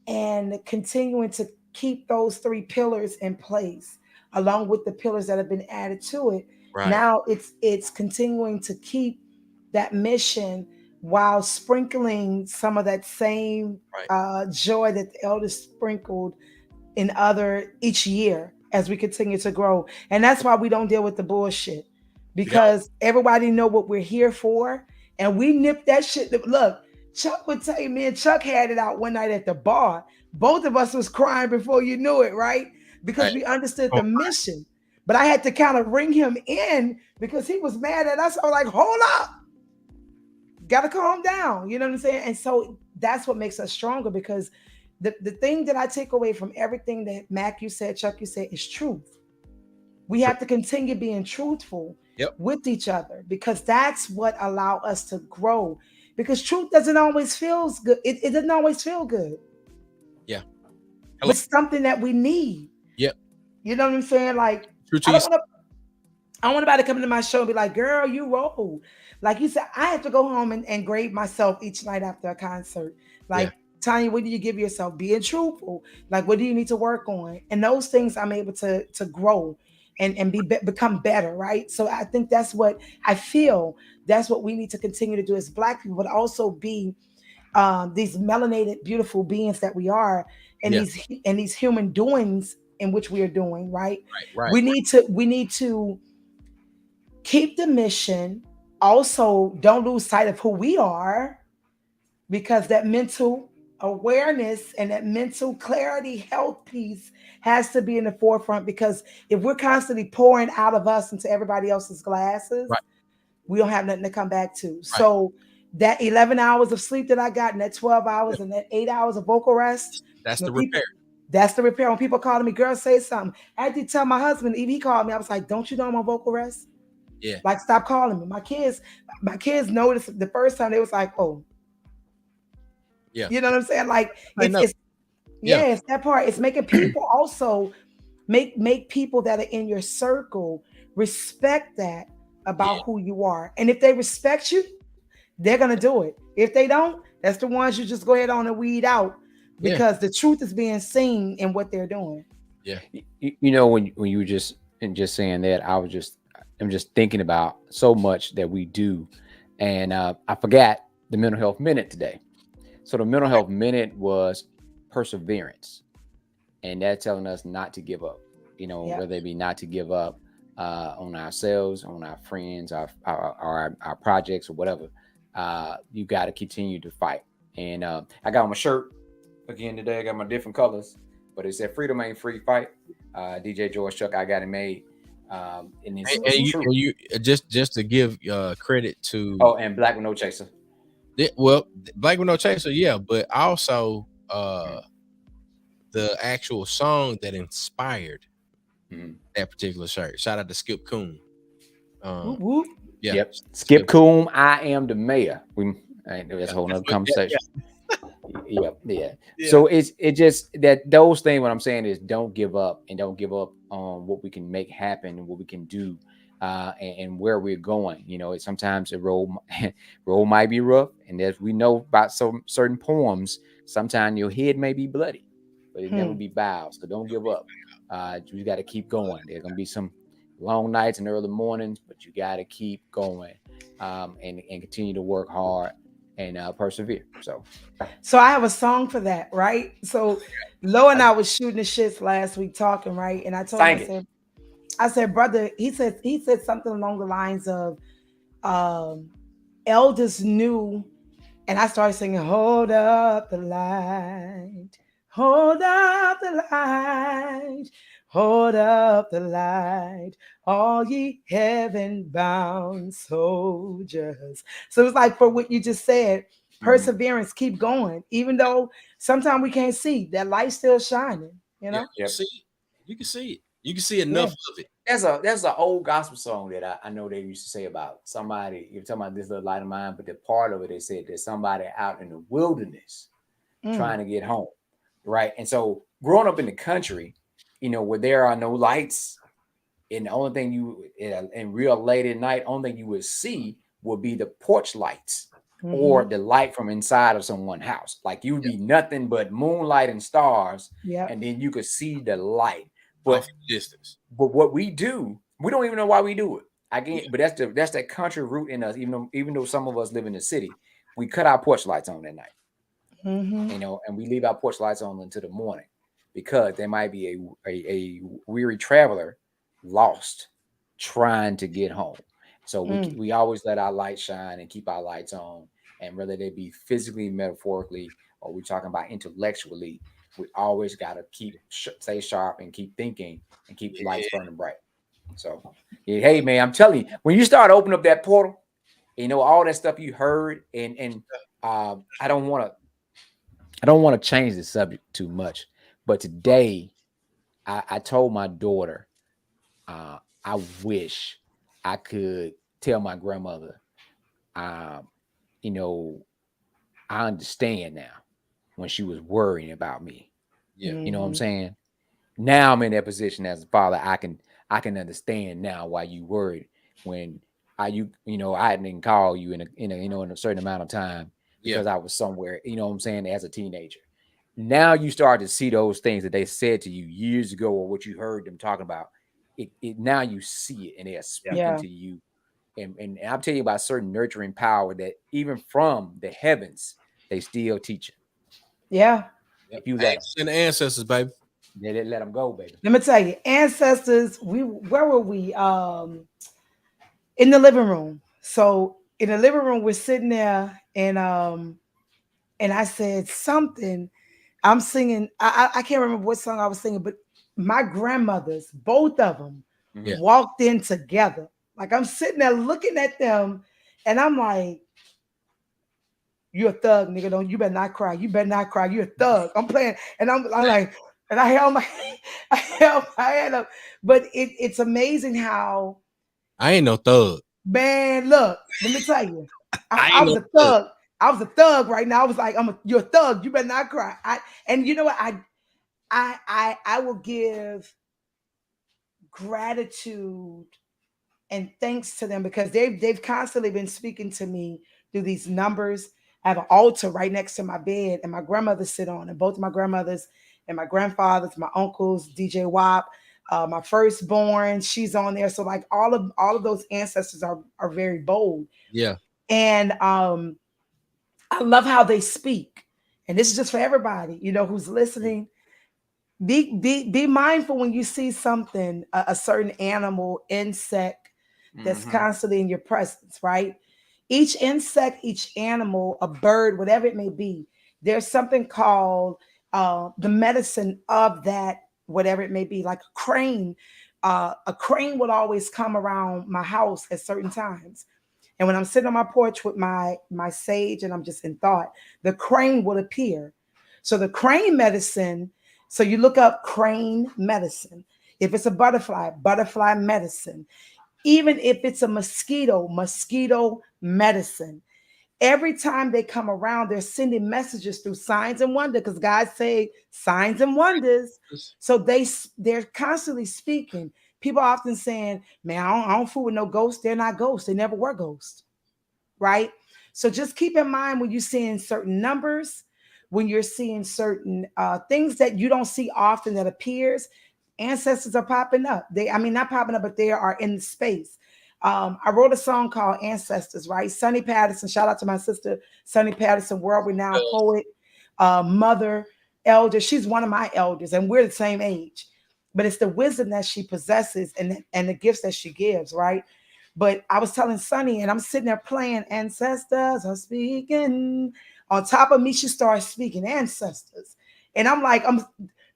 and continuing to keep those three pillars in place, along with the pillars that have been added to it. Right. Now it's continuing to keep that mission while sprinkling some of that same joy that the elders sprinkled in other each year as we continue to grow. And that's why we don't deal with the bullshit, because everybody know what we're here for, and we nip that shit. Look, Chuck would tell you, man, Chuck had it out one night at the bar. Both of us was crying before you knew it, right? Because we understood the mission. But I had to kind of ring him in because he was mad at us. I was like, hold up. Gotta calm down. You know what I'm saying? And so that's what makes us stronger, because the thing that I take away from everything that Mac, you said, Chuck, you said, is truth. We have to continue being truthful with each other, because that's what allow us to grow. Because truth doesn't always feel good. It doesn't always feel good. Yeah. But something that we need. Yep. You know what I'm saying? Like, I don't want anybody to come into my show and be like, girl, you roll. Like you said, I have to go home and grade myself each night after a concert. Like, Tonya, what do you give yourself? Being truthful. Like, what do you need to work on? And those things I'm able to grow and become better, right? So I think that's what I feel. That's what we need to continue to do as Black people, but also be these melanated, beautiful beings that we are, and these human doings in which we are doing, right? We need to keep the mission. Also, don't lose sight of who we are, because that mental awareness and that mental clarity, health piece has to be in the forefront. Because if we're constantly pouring out of us into everybody else's glasses, we don't have nothing to come back to. So that 11 hours of sleep that I got, and that 12 hours and that 8 hours of vocal rest, that's the repair. That's the repair. When people calling me, girl, say something. I had to tell my husband, even he called me, I was like, don't you know I'm on vocal rest? Yeah. Like, stop calling me. My kids noticed the first time. They was like, oh. Yeah. You know what I'm saying? Like, it's that part. It's making people also make people that are in your circle respect that about who you are. And if they respect you, they're going to do it. If they don't, that's the ones you just go ahead on and weed out, because the truth is being seen in what they're doing. Yeah. You know, when you were just saying that, I'm just thinking about so much that we do. And I forgot the mental health minute today. So the mental health minute was perseverance. And that's telling us not to give up, you know, whether it be not to give up on ourselves, on our friends, our projects, or whatever. You got to continue to fight. And I got on my shirt again today. I got my different colors, but it said "Freedom ain't free, fight." DJ George Chuck, I got it made. And you just to give credit to and Black with No Chaser. Well, Black with No Chaser, but also the actual song that inspired that particular shirt. Shout out to Skip Coon. Skip Coon, I am the mayor. That's a whole nother conversation. So it's just that those things. What I'm saying is, don't give up, and don't give up on what we can make happen and what we can do, and where we're going. You know, sometimes the road might be rough, and as we know about some certain poems, sometimes your head may be bloody, but it never be bowed. So don't give up. You got to keep going. There's gonna be some long nights and early mornings, but you got to keep going, and continue to work hard and persevere. So I have a song for that, right? So Lo and I was shooting the shits last week talking, right? And I told him, I said, brother, he said something along the lines of elders knew, and I started singing, hold up the light, hold up the light, hold up the light, all ye heaven-bound soldiers. So it's like, for what you just said, perseverance, keep going. Even though sometimes we can't see, that light's still shining, you know? You can see it. You can see enough of it. There's an old gospel song that I know they used to say about somebody. You're talking about this little light of mine, but the part of it, they said there's somebody out in the wilderness trying to get home, right? And so growing up in the country, you know, where there are no lights, and the only thing you in real late at night, only thing you would see would be the porch lights or the light from inside of someone's house. Like, you would be nothing but moonlight and stars, and then you could see the light. But distance. But what we do, we don't even know why we do it. But that's that country root in us. Even though some of us live in the city, we cut our porch lights on at night. You know, and we leave our porch lights on until the morning. because there might be a weary traveler lost trying to get home. So we always let our light shine and keep our lights on. And whether they be physically, metaphorically, or we're talking about intellectually, we always got to stay sharp and keep thinking and keep the lights burning bright. So, hey, man, I'm telling you, when you start opening up that portal, all that stuff you heard, and I don't want to change the subject too much, but today I told my daughter, I wish I could tell my grandmother, I understand now when she was worrying about me. Yeah. You know what I'm saying? Now I'm in that position as a father. I can understand now why you worried when I didn't call you in a certain amount of time because I was somewhere, you know what I'm saying, as a teenager. Now you start to see those things that they said to you years ago or what you heard them talking about. It now you see it and they are speaking to you. And I'm telling you about certain nurturing power that even from the heavens, they still teach it. Yeah. If you let them. And the ancestors, baby. They didn't let them go, baby. Let me tell you, ancestors, where were we? In the living room. So in the living room, we're sitting there and I said something. I'm singing, I can't remember what song I was singing, but my grandmothers, both of them, walked in together. Like I'm sitting there looking at them, and I'm like, "You're a thug, nigga. You better not cry. You better not cry. You're a thug." I'm playing, and I'm like, and I held my hand up. But it's amazing how I ain't no thug. Man, look, let me tell you, I was a thug. I was a thug right now. I was like, you're a thug. You better not cry. And you know what? I will give gratitude and thanks to them because they've constantly been speaking to me through these numbers. I have an altar right next to my bed, and my grandmother sit on, and both my grandmothers and my grandfathers, my uncles, DJ Wop, my firstborn, she's on there. So like all of those ancestors are very bold. Yeah. And I love how they speak. And this is just for everybody, who's listening. Be mindful when you see something, a certain animal, insect that's constantly in your presence, right? Each insect, each animal, a bird, whatever it may be, there's something called the medicine of that, whatever it may be, like a crane. A crane would always come around my house at certain times. And when I'm sitting on my porch with my sage and I'm just in thought, the crane would appear. So the crane medicine, so you look up crane medicine. If it's a butterfly medicine. Even if it's a mosquito medicine. Every time they come around, they're sending messages through signs and wonders because God say signs and wonders. So they're constantly speaking. People often saying, man, I don't fool with no ghosts. They're not ghosts. They never were ghosts, right? So just keep in mind when you're seeing certain numbers, when you're seeing certain things that you don't see often that appears, ancestors are popping up. Not popping up, but they are in the space. I wrote a song called Ancestors, right? Sonny Patterson, shout out to my sister, Sonny Patterson, world-renowned poet, mother, elder. She's one of my elders, and we're the same age. But it's the wisdom that she possesses and the gifts that she gives, right? But I was telling Sonny, and I'm sitting there playing Ancestors Are Speaking. On top of me, she starts speaking Ancestors. And I'm like,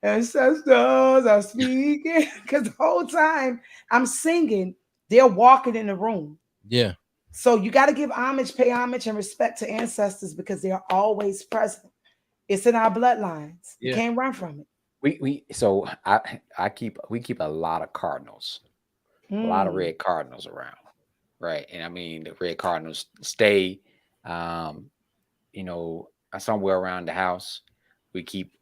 Ancestors are speaking. Because the whole time I'm singing, they're walking in the room. Yeah. So you got to give homage, pay homage, and respect to ancestors because they are always present. It's in our bloodlines. You can't run from it. We keep a lot of cardinals, a lot of red cardinals around, right? And I mean the red cardinals stay, somewhere around the house. We keep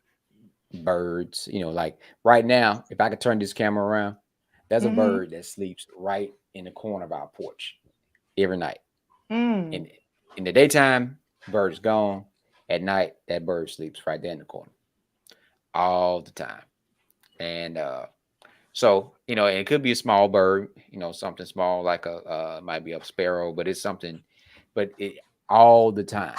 birds, like right now. If I could turn this camera around, there's a bird that sleeps right in the corner of our porch every night. And in the daytime, bird is gone. At night, that bird sleeps right there in the corner all the time. And so, it could be a small bird, something small like might be a sparrow, but it's something, all the time.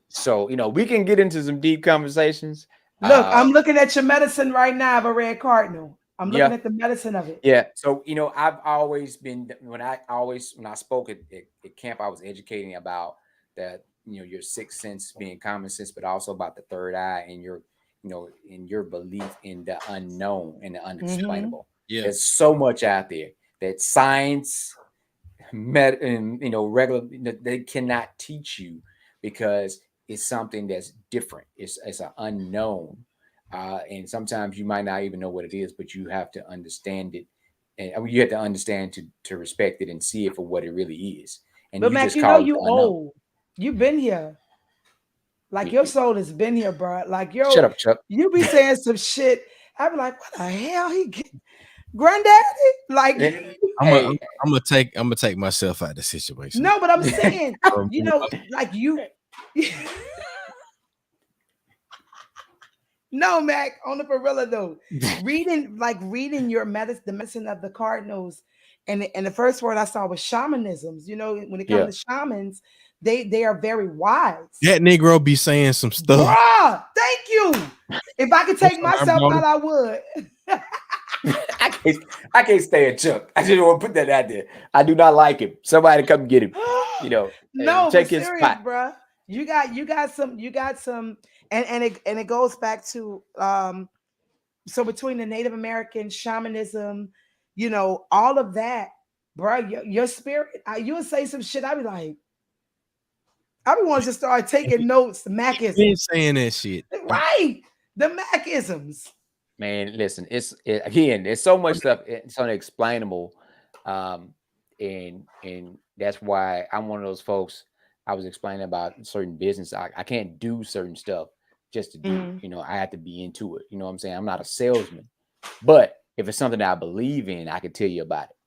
So, we can get into some deep conversations, Look, I'm looking at your medicine right now of a red cardinal. I'm looking at the medicine of it. Yeah. So, I've always been, when I spoke at camp, I was educating about that, your sixth sense being common sense, but also about the third eye and your, in your belief in the unknown and the unexplainable. Yeah. There's so much out there that science, and, regular, they cannot teach you because it's something that's different. It's an unknown. And sometimes you might not even know what it is, but you have to understand it. And you have to understand to respect it and see it for what it really is. And but you Mac, just you call know it you unknown. old. You've been here. Like your soul has been here, bro. Like Shut up, Chuck. You be saying some shit. I be like, what the hell he get? Granddaddy? Like I'm gonna take myself out of the situation. No, but I'm saying, like you No, Mac, on the gorilla though. reading your medicine, the medicine of the cardinals, and the first word I saw was shamanisms. When it comes to shamans, they are very wise. That Negro be saying some stuff. Bruh, thank you. If I could take myself out, I would. I can't stand Chuck. I just want to put that out there. I do not like him. Somebody come get him. No, check but his serious, spot. bruh. You got some, and it goes back to so between the Native American shamanism, all of that, bruh, your spirit, you would say some shit. I'd be like, I be wanting to start taking notes. Macisms. Been saying that shit, right? The Macisms. Man, listen, there's so much stuff. It's unexplainable, and that's why I'm one of those folks. I was explaining about certain business. I can't do certain stuff just to do. I have to be into it. You know what I'm saying? I'm not a salesman, but if it's something that I believe in, I can tell you about it,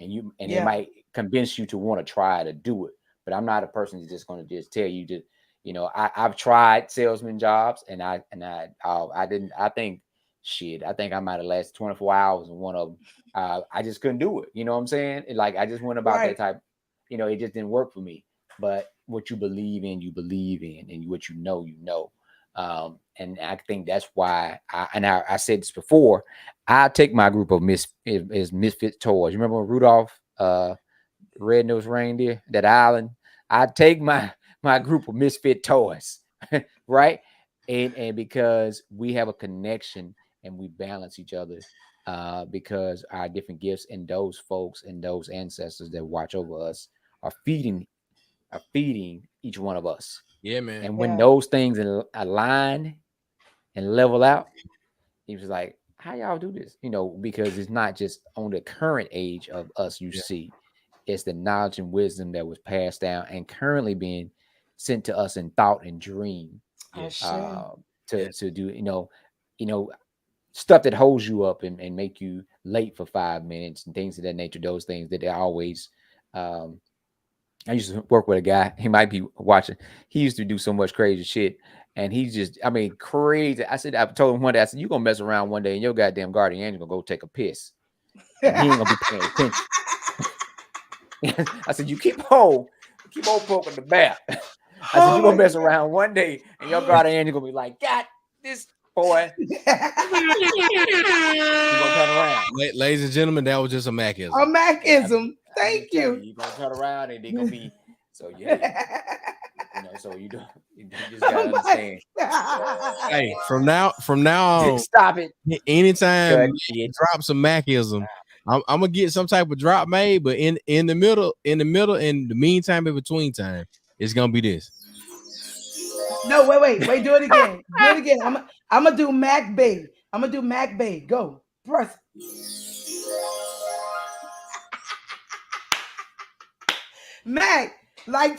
and it might convince you to want to try to do it. But I'm not a person who's just going to just tell you to. I've tried salesman jobs, and I didn't. I think I might have lasted 24 hours in one of them. I just couldn't do it. You know what I'm saying? I just went about that type. It just didn't work for me. But what you believe in, and what you know. And I think that's why I said this before. I take my group of misfit toys. You remember Rudolph, Red-Nosed Reindeer, that island? I take my group of misfit toys, right? And because we have a connection and we balance each other, because our different gifts and those folks and those ancestors that watch over us are feeding each one of us. Yeah, man. And when those things align and level out, he was like, how y'all do this? Because it's not just on the current age of us you see. It's the knowledge and wisdom that was passed down and currently being sent to us in thought and dream. To do, stuff that holds you up and make you late for 5 minutes and things of that nature. Those things that they always, I used to work with a guy. He might be watching. He used to do so much crazy shit, and he's just, crazy. I told him one day, I said, "You gonna mess around one day, and your goddamn guardian angel gonna go take a piss, and he ain't gonna be paying attention." I said, "You keep on poking the bear." I said, "You gonna mess around one day, and your guardian angel gonna be like, God, this boy." You gonna turn around, ladies and gentlemen. That was just a Macism. A Macism. Thank you. You're gonna turn around and they're gonna be so so you just gotta understand. Hey, from now on, stop it. Anytime you drop some Macism, I'm gonna get some type of drop made, but in the middle, in the meantime, in between time, it's gonna be this. No, wait, do it again. Do it again. I'm gonna do Mac Bay. I'm gonna do Mac Bay. Go. Press. Mac,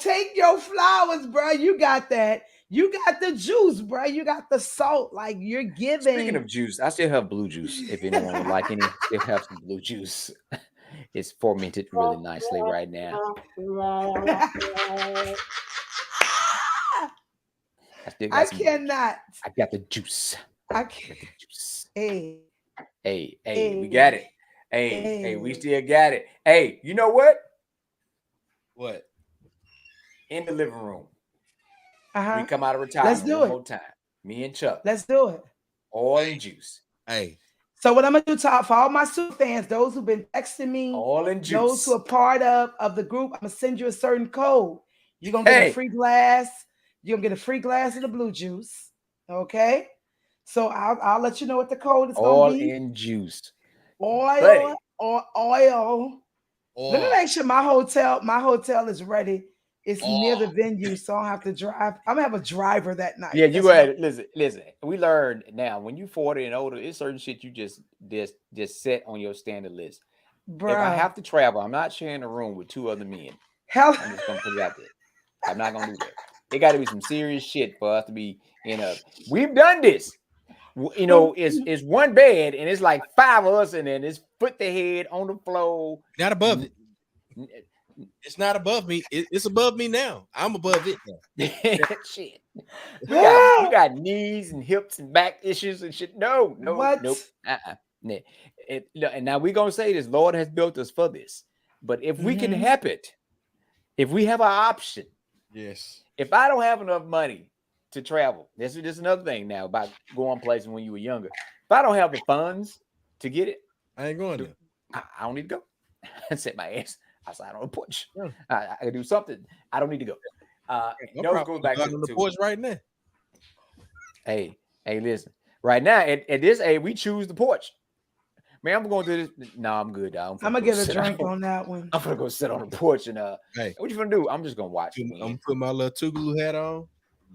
take your flowers, bro. You got that. You got the juice, bro. You got the salt. You're giving. Speaking of juice, I still have blue juice. If anyone would like any, still have some blue juice. It's fermented really nicely right now. I cannot. I got the juice. I can't. The juice. Hey, we got it. Hey, we still got it. Hey, you know what? In the living room. We come out of retirement one more time. Me and Chuck. Let's do it. Oil and juice. Hey. So what I'm gonna do for all my super fans, those who've been texting me, oil and juice. Those who are part of the group, I'm gonna send you a certain code. You're gonna get a free glass. You're gonna get a free glass of the blue juice. Okay. So I'll let you know what the code is gonna be. Oil and juice. Oil or oil. Let me make sure my hotel is ready. It's near the venue, so I don't have to drive. I'm gonna have a driver that night. Yeah, you go ahead. Listen. We learned now when you 40 and older, it's certain shit you just set on your standard list. Bruh. If I have to travel, I'm not sharing a room with 2 other men. Hell, I'm just gonna put it out there. I'm not gonna do that. It got to be some serious shit for us to be in a. We've done this. You know, it's one bed and it's like 5 of us, and then it's foot the head on the floor. Not above it. It's not above me. It's above me now. I'm above it now. Shit. We got knees and hips and back issues and shit. Nope. And now we're gonna say this. Lord has built us for this. But if we can help it, if we have an option, yes. If I don't have enough money to travel, this is another thing now about going places when you were younger. If I don't have the funds to get it, I ain't going there. I don't need to go. I set my ass outside on the porch. Yeah. I can do something. I don't need to go. Go back to the porch right now. Hey, listen. Right now, at this age, we choose the porch. Man, I'm going to do this. No, I'm good. I'm gonna get a drink on that one. I'm gonna go sit on the porch and hey, what you gonna do? I'm just gonna watch. I'm gonna put my little Tougaloo hat on,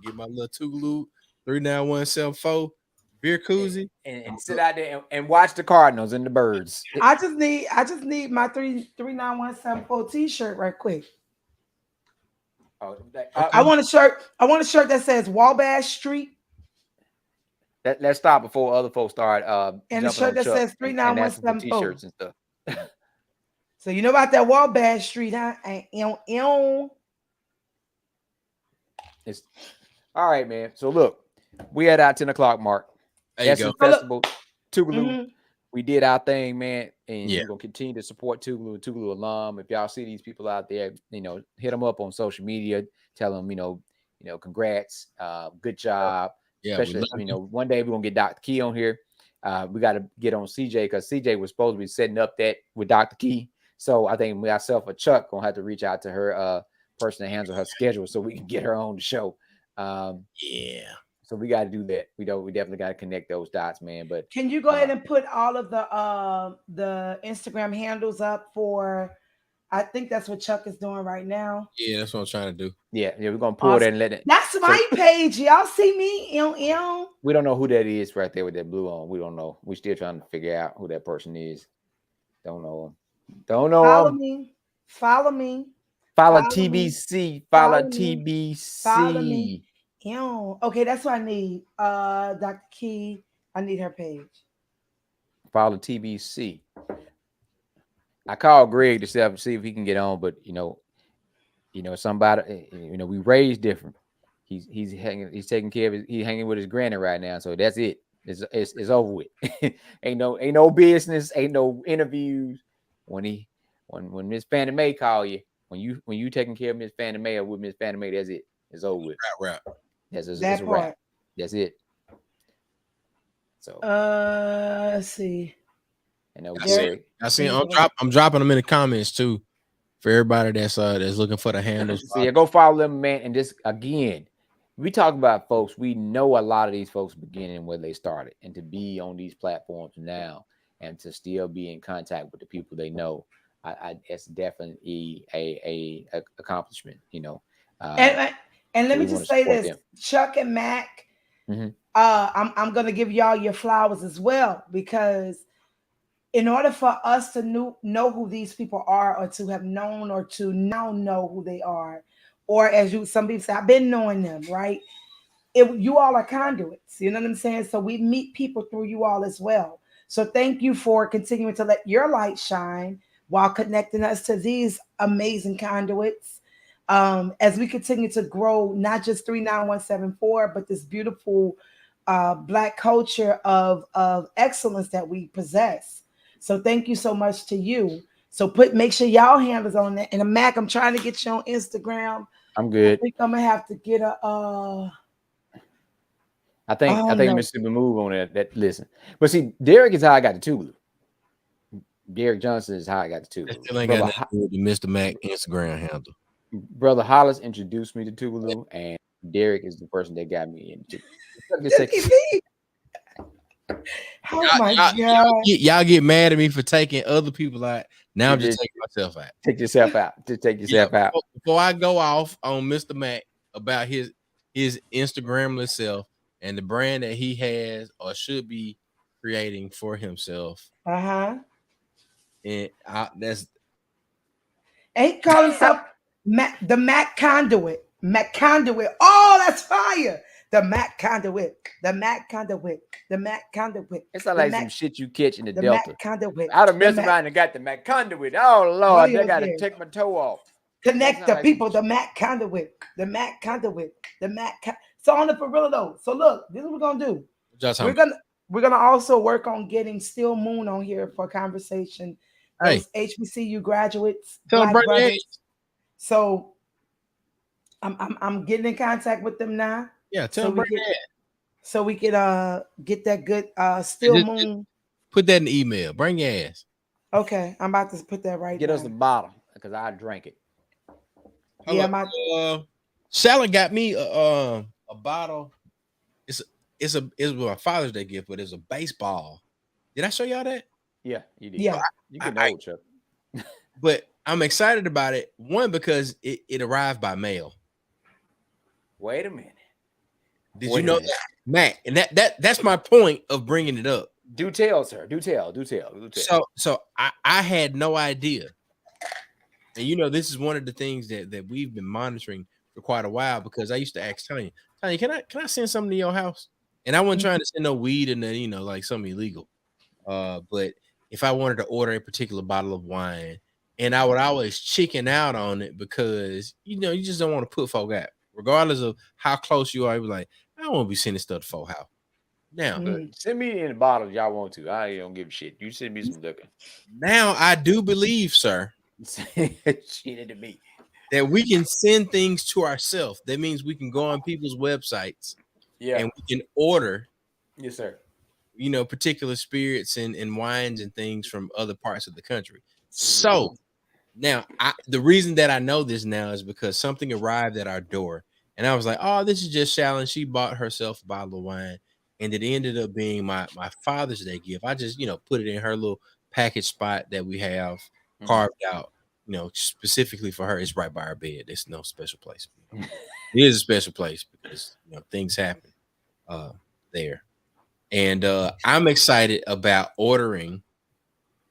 get my little Tougaloo 39174 beer koozie, and sit out there and watch the Cardinals and the Birds. I just need my 39174 t-shirt right quick. I want a shirt. I want a shirt that says Wabash Street. Let's stop before other folks start. And a shirt that says 39174 t-shirts and stuff. So you know about that Wabash Street, huh? It's all right, man. So look, we at our 10 o'clock mark. There you go. Festival, Tougaloo. We did our thing, man, and we're gonna continue to support Tougaloo alum. If y'all see these people out there, hit them up on social media. Tell them, congrats, good job. Yeah, especially, one day we're gonna get Dr. Key on here. We got to get on CJ because CJ was supposed to be setting up that with Dr. Key. So I think myself or Chuck gonna have to reach out to her person that handles her schedule so we can get her on the show. So we got to do that. We definitely got to connect those dots, man. But can you go ahead and put all of the Instagram handles up for? I think that's what Chuck is doing right now. Yeah, that's what I'm trying to do. Yeah, we're gonna pull that and let it. That's my page. Y'all see me? We don't know who that is right there with that blue on. We don't know. We're still trying to figure out who that person is. Don't know him. Don't know him. Follow me. Follow TBC. Follow TBC. Follow me. Okay, that's what I need. Dr. Key. I need her page. Follow TBC. I called Greg to see if he can get on, but somebody, we raised different. He's taking care of he's hanging with his granny right now, so that's it. It's over with. ain't no business, ain't no interviews. When Miss Fannie Mae call you, when you taking care of Miss Fannie Mae or with Miss Fannie Mae, that's it. It's over with. Wrap. It's a wrap. That's it. So let's see. I see. I'm dropping them in the comments too, for everybody that's looking for the handles. So go follow them, man. And just again, we talk about folks. We know a lot of these folks beginning where they started, and to be on these platforms now, and to still be in contact with the people they know, it's definitely a accomplishment. And let me just say this, Chuck and Mac. I'm gonna give y'all your flowers as well, because in order for us to know who these people are, or to have known, or to now know who they are, or as some people say, I've been knowing them, right? You all are conduits, you know what I'm saying? So we meet people through you all as well. So thank you for continuing to let your light shine while connecting us to these amazing conduits. As we continue to grow, not just 39174, but this beautiful Black culture of excellence that we possess. So thank you so much to you. So make sure y'all handles on that. And Mac, I'm trying to get you on Instagram. I'm good. I think I'm gonna have to get a I think no. Mississippi move on that. Listen, but see, Derrick is how I got the Tougaloo. Derrick Johnson is how I got the Tougaloo. That still ain't got nothing to do with the Mr. Mac Instagram handle. Brother Hollis introduced me to Tougaloo, and Derrick is the person that got me into. Oh my God! Y'all get mad at me for taking other people out. Now I'm just taking myself out. Take yourself out. Just take yourself out. Before I go off on Mr. Mac about his Instagramless self and the brand that he has or should be creating for himself. And that's ain't call himself the Mac Conduit. Mac Conduit. Oh, that's fire. The Mac Conduit. The Mac Conduit. The Mac Conduit. It's not like some shit you catch in the Delta. Mac Conduit. I'd have messed around and got the Mac Conduit. Oh Lord, I gotta take my toe off. Connect the people. The Mac Conduit. The Mac Conduit. The Mac. So on the for real though. So look, this is what we're gonna do. We're gonna also work on getting Still Moon on here for conversation. Hey, HBCU graduates. Celebrate. So I'm getting in contact with them now. Yeah, tell them so we could get that good Still Moon. Put that in the email. Bring your ass. Okay, I'm about to put that right. Get us the bottle because I drank it. Yeah, Shalon got me a bottle. It's my Father's Day gift, but it's a baseball. Did I show y'all that? Yeah, you did. Yeah, you can know, Chuck. But I'm excited about it. One, because it arrived by mail. Wait a minute. Did you know that, Matt? And that's my point of bringing it up. Do tell, sir. Do tell. So I had no idea. And this is one of the things that we've been monitoring for quite a while, because I used to ask Tonya, can I send something to your house? And I wasn't trying to send no weed and like something illegal. But if I wanted to order a particular bottle of wine, and I would always chicken out on it because you just don't want to put folk out, regardless of how close you are. You be like, I don't want to be sending stuff to folk house. Now, send me in the bottles y'all want to. I don't give a shit. You send me some liquor. Now I do believe, sir, shit to me, that we can send things to ourselves. That means we can go on people's websites, and we can order. Yes, sir. Particular spirits and wines and things from other parts of the country. So now the reason that I know this now is because something arrived at our door, and I was like, oh, this is just Shalon. She bought herself a bottle of wine, and it ended up being my Father's Day gift. I just, put it in her little package spot that we have carved out, specifically for her. It's right by our bed. It's no special place. It is a special place because, things happen there. And I'm excited about ordering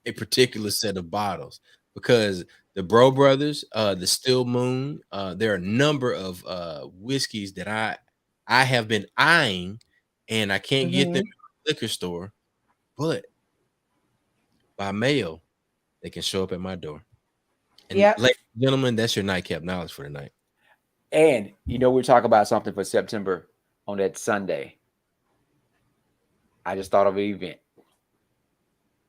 a particular set of bottles because the Bro Brothers, the Still Moon, there are a number of whiskeys that I have been eyeing, and I can't get them in the liquor store, but by mail, they can show up at my door. And ladies and gentlemen, that's your Nightcap Knowledge for tonight. And we're talking about something for September on that Sunday. I just thought of an event.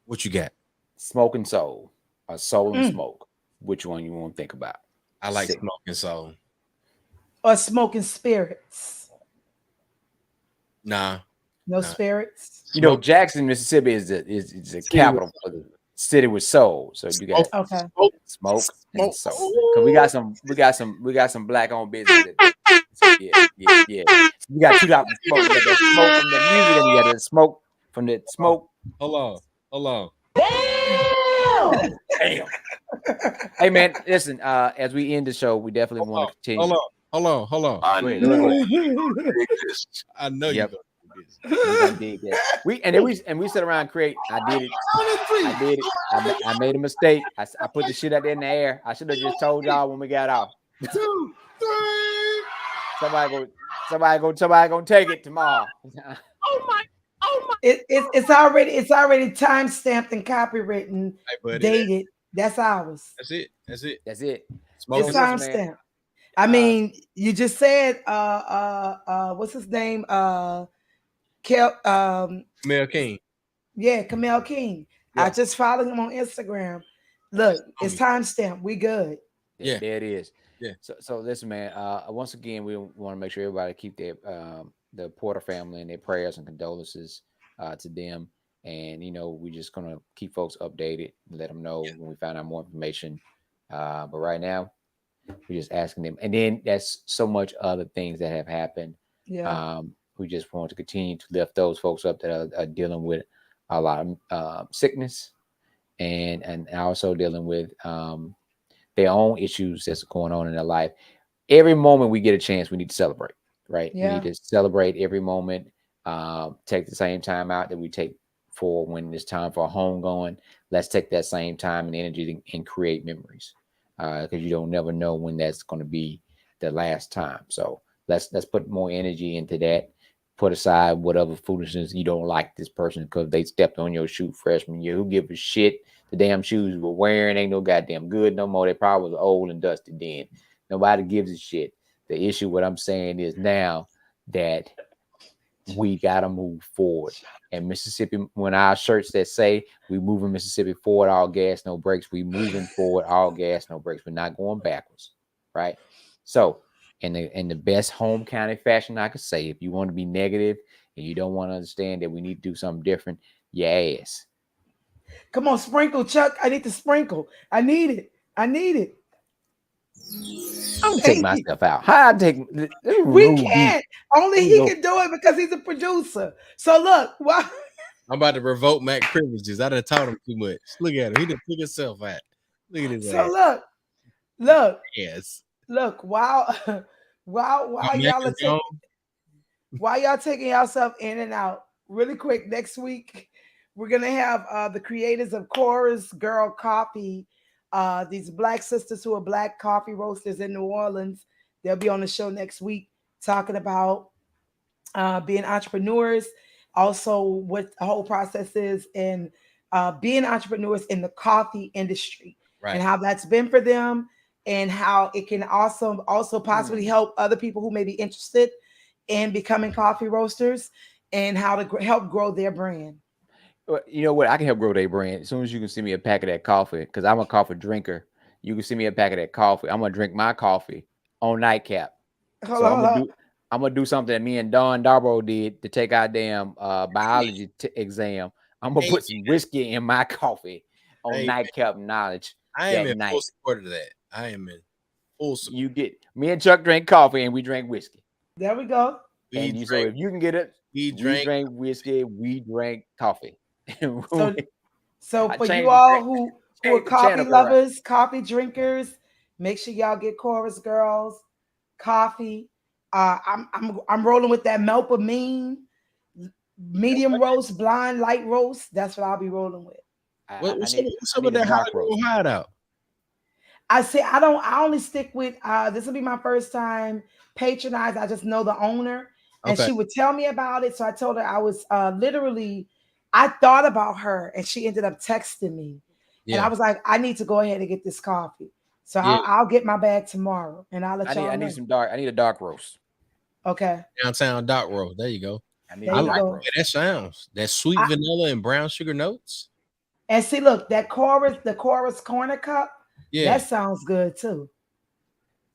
What you got? Smoke and Soul, or Soul and Smoke. Which one you want to think about? I like Smoke and Soul. Or Smoking Spirits. No spirits. Jackson, Mississippi is the capital for the city with soul. So you got smoke and soul. Cause we got some black owned business. Yeah. You got two types of smoke. You got the smoke from the music, and you got the smoke from the smoke. Hold on. Damn. Hey man, listen. As we end the show, we definitely want to continue. Hold on. I know you. We sit around and create. I did it. I made a mistake. I put the shit out there in the air. I should have just told y'all when we got out. 2, 3. Somebody gonna take it tomorrow. Oh my! It's already time stamped and copywritten, dated. That's ours. That's it. It's time stamped. I mean, you just said what's his name? Camille King. Yeah, Camille King. Yeah. I just followed him on Instagram. Look, it's timestamp. We good. Yeah, there it is. Yeah. So listen, man. Once again, we want to make sure everybody keep their the Porter family and their prayers and condolences to them. And we're just gonna keep folks updated and let them know when we find out more information. But right now, we're just asking them. And then that's so much other things that have happened. Yeah. We just want to continue to lift those folks up that are dealing with a lot of sickness and also dealing with their own issues that's going on in their life. Every moment we get a chance, we need to celebrate, right? Yeah. We need to celebrate every moment. Take the same time out that we take for when it's time for a home going. Let's take that same time and energy and create memories, because you don't never know when that's going to be the last time. So let's put more energy into that. Put aside whatever foolishness you don't like this person because they stepped on your shoe freshman year. Who gives a shit? The damn shoes you were wearing ain't no goddamn good no more. They probably was old and dusty then. Nobody gives a shit. The issue, what I'm saying is now that we gotta move forward. And Mississippi, when our shirts that say we moving Mississippi forward, all gas, no brakes, we moving forward, all gas, no brakes. We're not going backwards, right? So in the best home county fashion I could say, if you want to be negative and you don't want to understand that we need to do something different, your ass. Come on, sprinkle, Chuck. I need to sprinkle. I need it. I'm gonna take myself out. How I take? We can't. Only he can do it because he's a producer. So look, I'm about to revoke Mac privileges. I done taught him too much. Look at him. He done took himself out. Look at his ass. Look. Yes. Look. While y'all taking yourself in and out, really quick. Next week, we're gonna have the creators of Chorus Girl Coffee. These Black sisters who are Black coffee roasters in New Orleans. They'll be on the show next week talking about being entrepreneurs, also what the whole process is in being entrepreneurs in the coffee industry, right, and how that's been for them and how it can also possibly help other people who may be interested in becoming coffee roasters and how to help grow their brand. You know what? I can help grow their brand. As soon as you can send me a pack of that coffee, because I'm a coffee drinker, you can send me a pack of that coffee. I'm gonna drink my coffee on Nightcap. I'm gonna do something that me and Don Darbo did to take our damn biology exam. I'm gonna put some whiskey in my coffee on Nightcap Knowledge. I am in full support of that. I am in full support. You get me and Chuck drink coffee and we drink whiskey. There we go. So if you can get it, we drink whiskey, we drink coffee. So for you all who are coffee lovers, coffee drinkers, make sure y'all get Chorus Girls coffee. I'm rolling with that Melpa medium roast, blind light roast. That's what I'll be rolling with. What's up with that hideout? I say I only stick with this will be my first time patronize. I just know the owner, and she would tell me about it. So I told her I was I thought about her, and she ended up texting me, and I was like, I need to go ahead and get this coffee. So I'll get my bag tomorrow, and I'll let y'all know. I need a dark roast. Okay. Downtown dark roast. There you go. I like the way that sounds. That sweet vanilla and brown sugar notes. And see, look, the Chorus corner cup. Yeah, that sounds good too.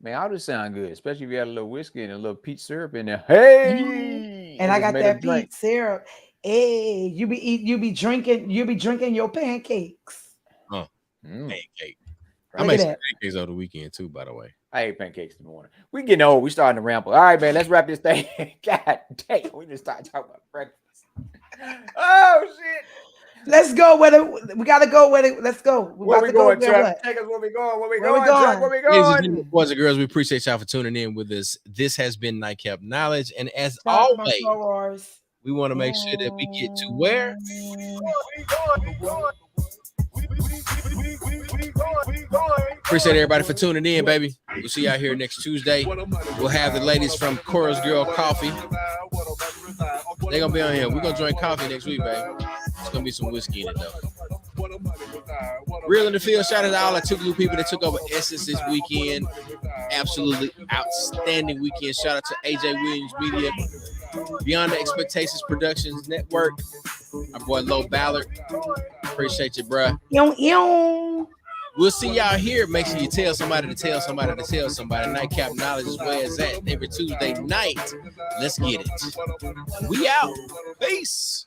Man, all this sound good, especially if you had a little whiskey and a little peach syrup in there. Hey, and I got that peach syrup. Hey, you be drinking your pancakes. Oh, pancake. I made some pancakes over the weekend too, by the way. I ate pancakes in the morning. We getting old. We starting to ramble. All right, man. Let's wrap this thing. God damn, we just started talking about breakfast. Oh shit. Let's go. We gotta go. Let's go. Where we going, Chuck? Take us where we going. Where we going, Chuck? Where we going? Ladies and gentlemen, boys and girls, we appreciate y'all for tuning in with us. This has been Nightcap Knowledge, and as always, we want to make sure that we get to where. Appreciate everybody for tuning in, baby. We'll see y'all here next Tuesday. We'll have the ladies from Chorus Girl Coffee. They're gonna be on here. We're gonna drink coffee next week, baby. It's gonna be some whiskey in it though. Real in the field. Shout out to all the Tougaloo people that took over Essence this weekend. Absolutely outstanding weekend. Shout out to AJ Williams Media, Beyond the Expectations Productions Network. My boy Low Ballard. Appreciate you, bruh. We'll see y'all here. Make sure you tell somebody to tell somebody to tell somebody. Nightcap Knowledge is where it's at every Tuesday night. Let's get it. We out. Peace.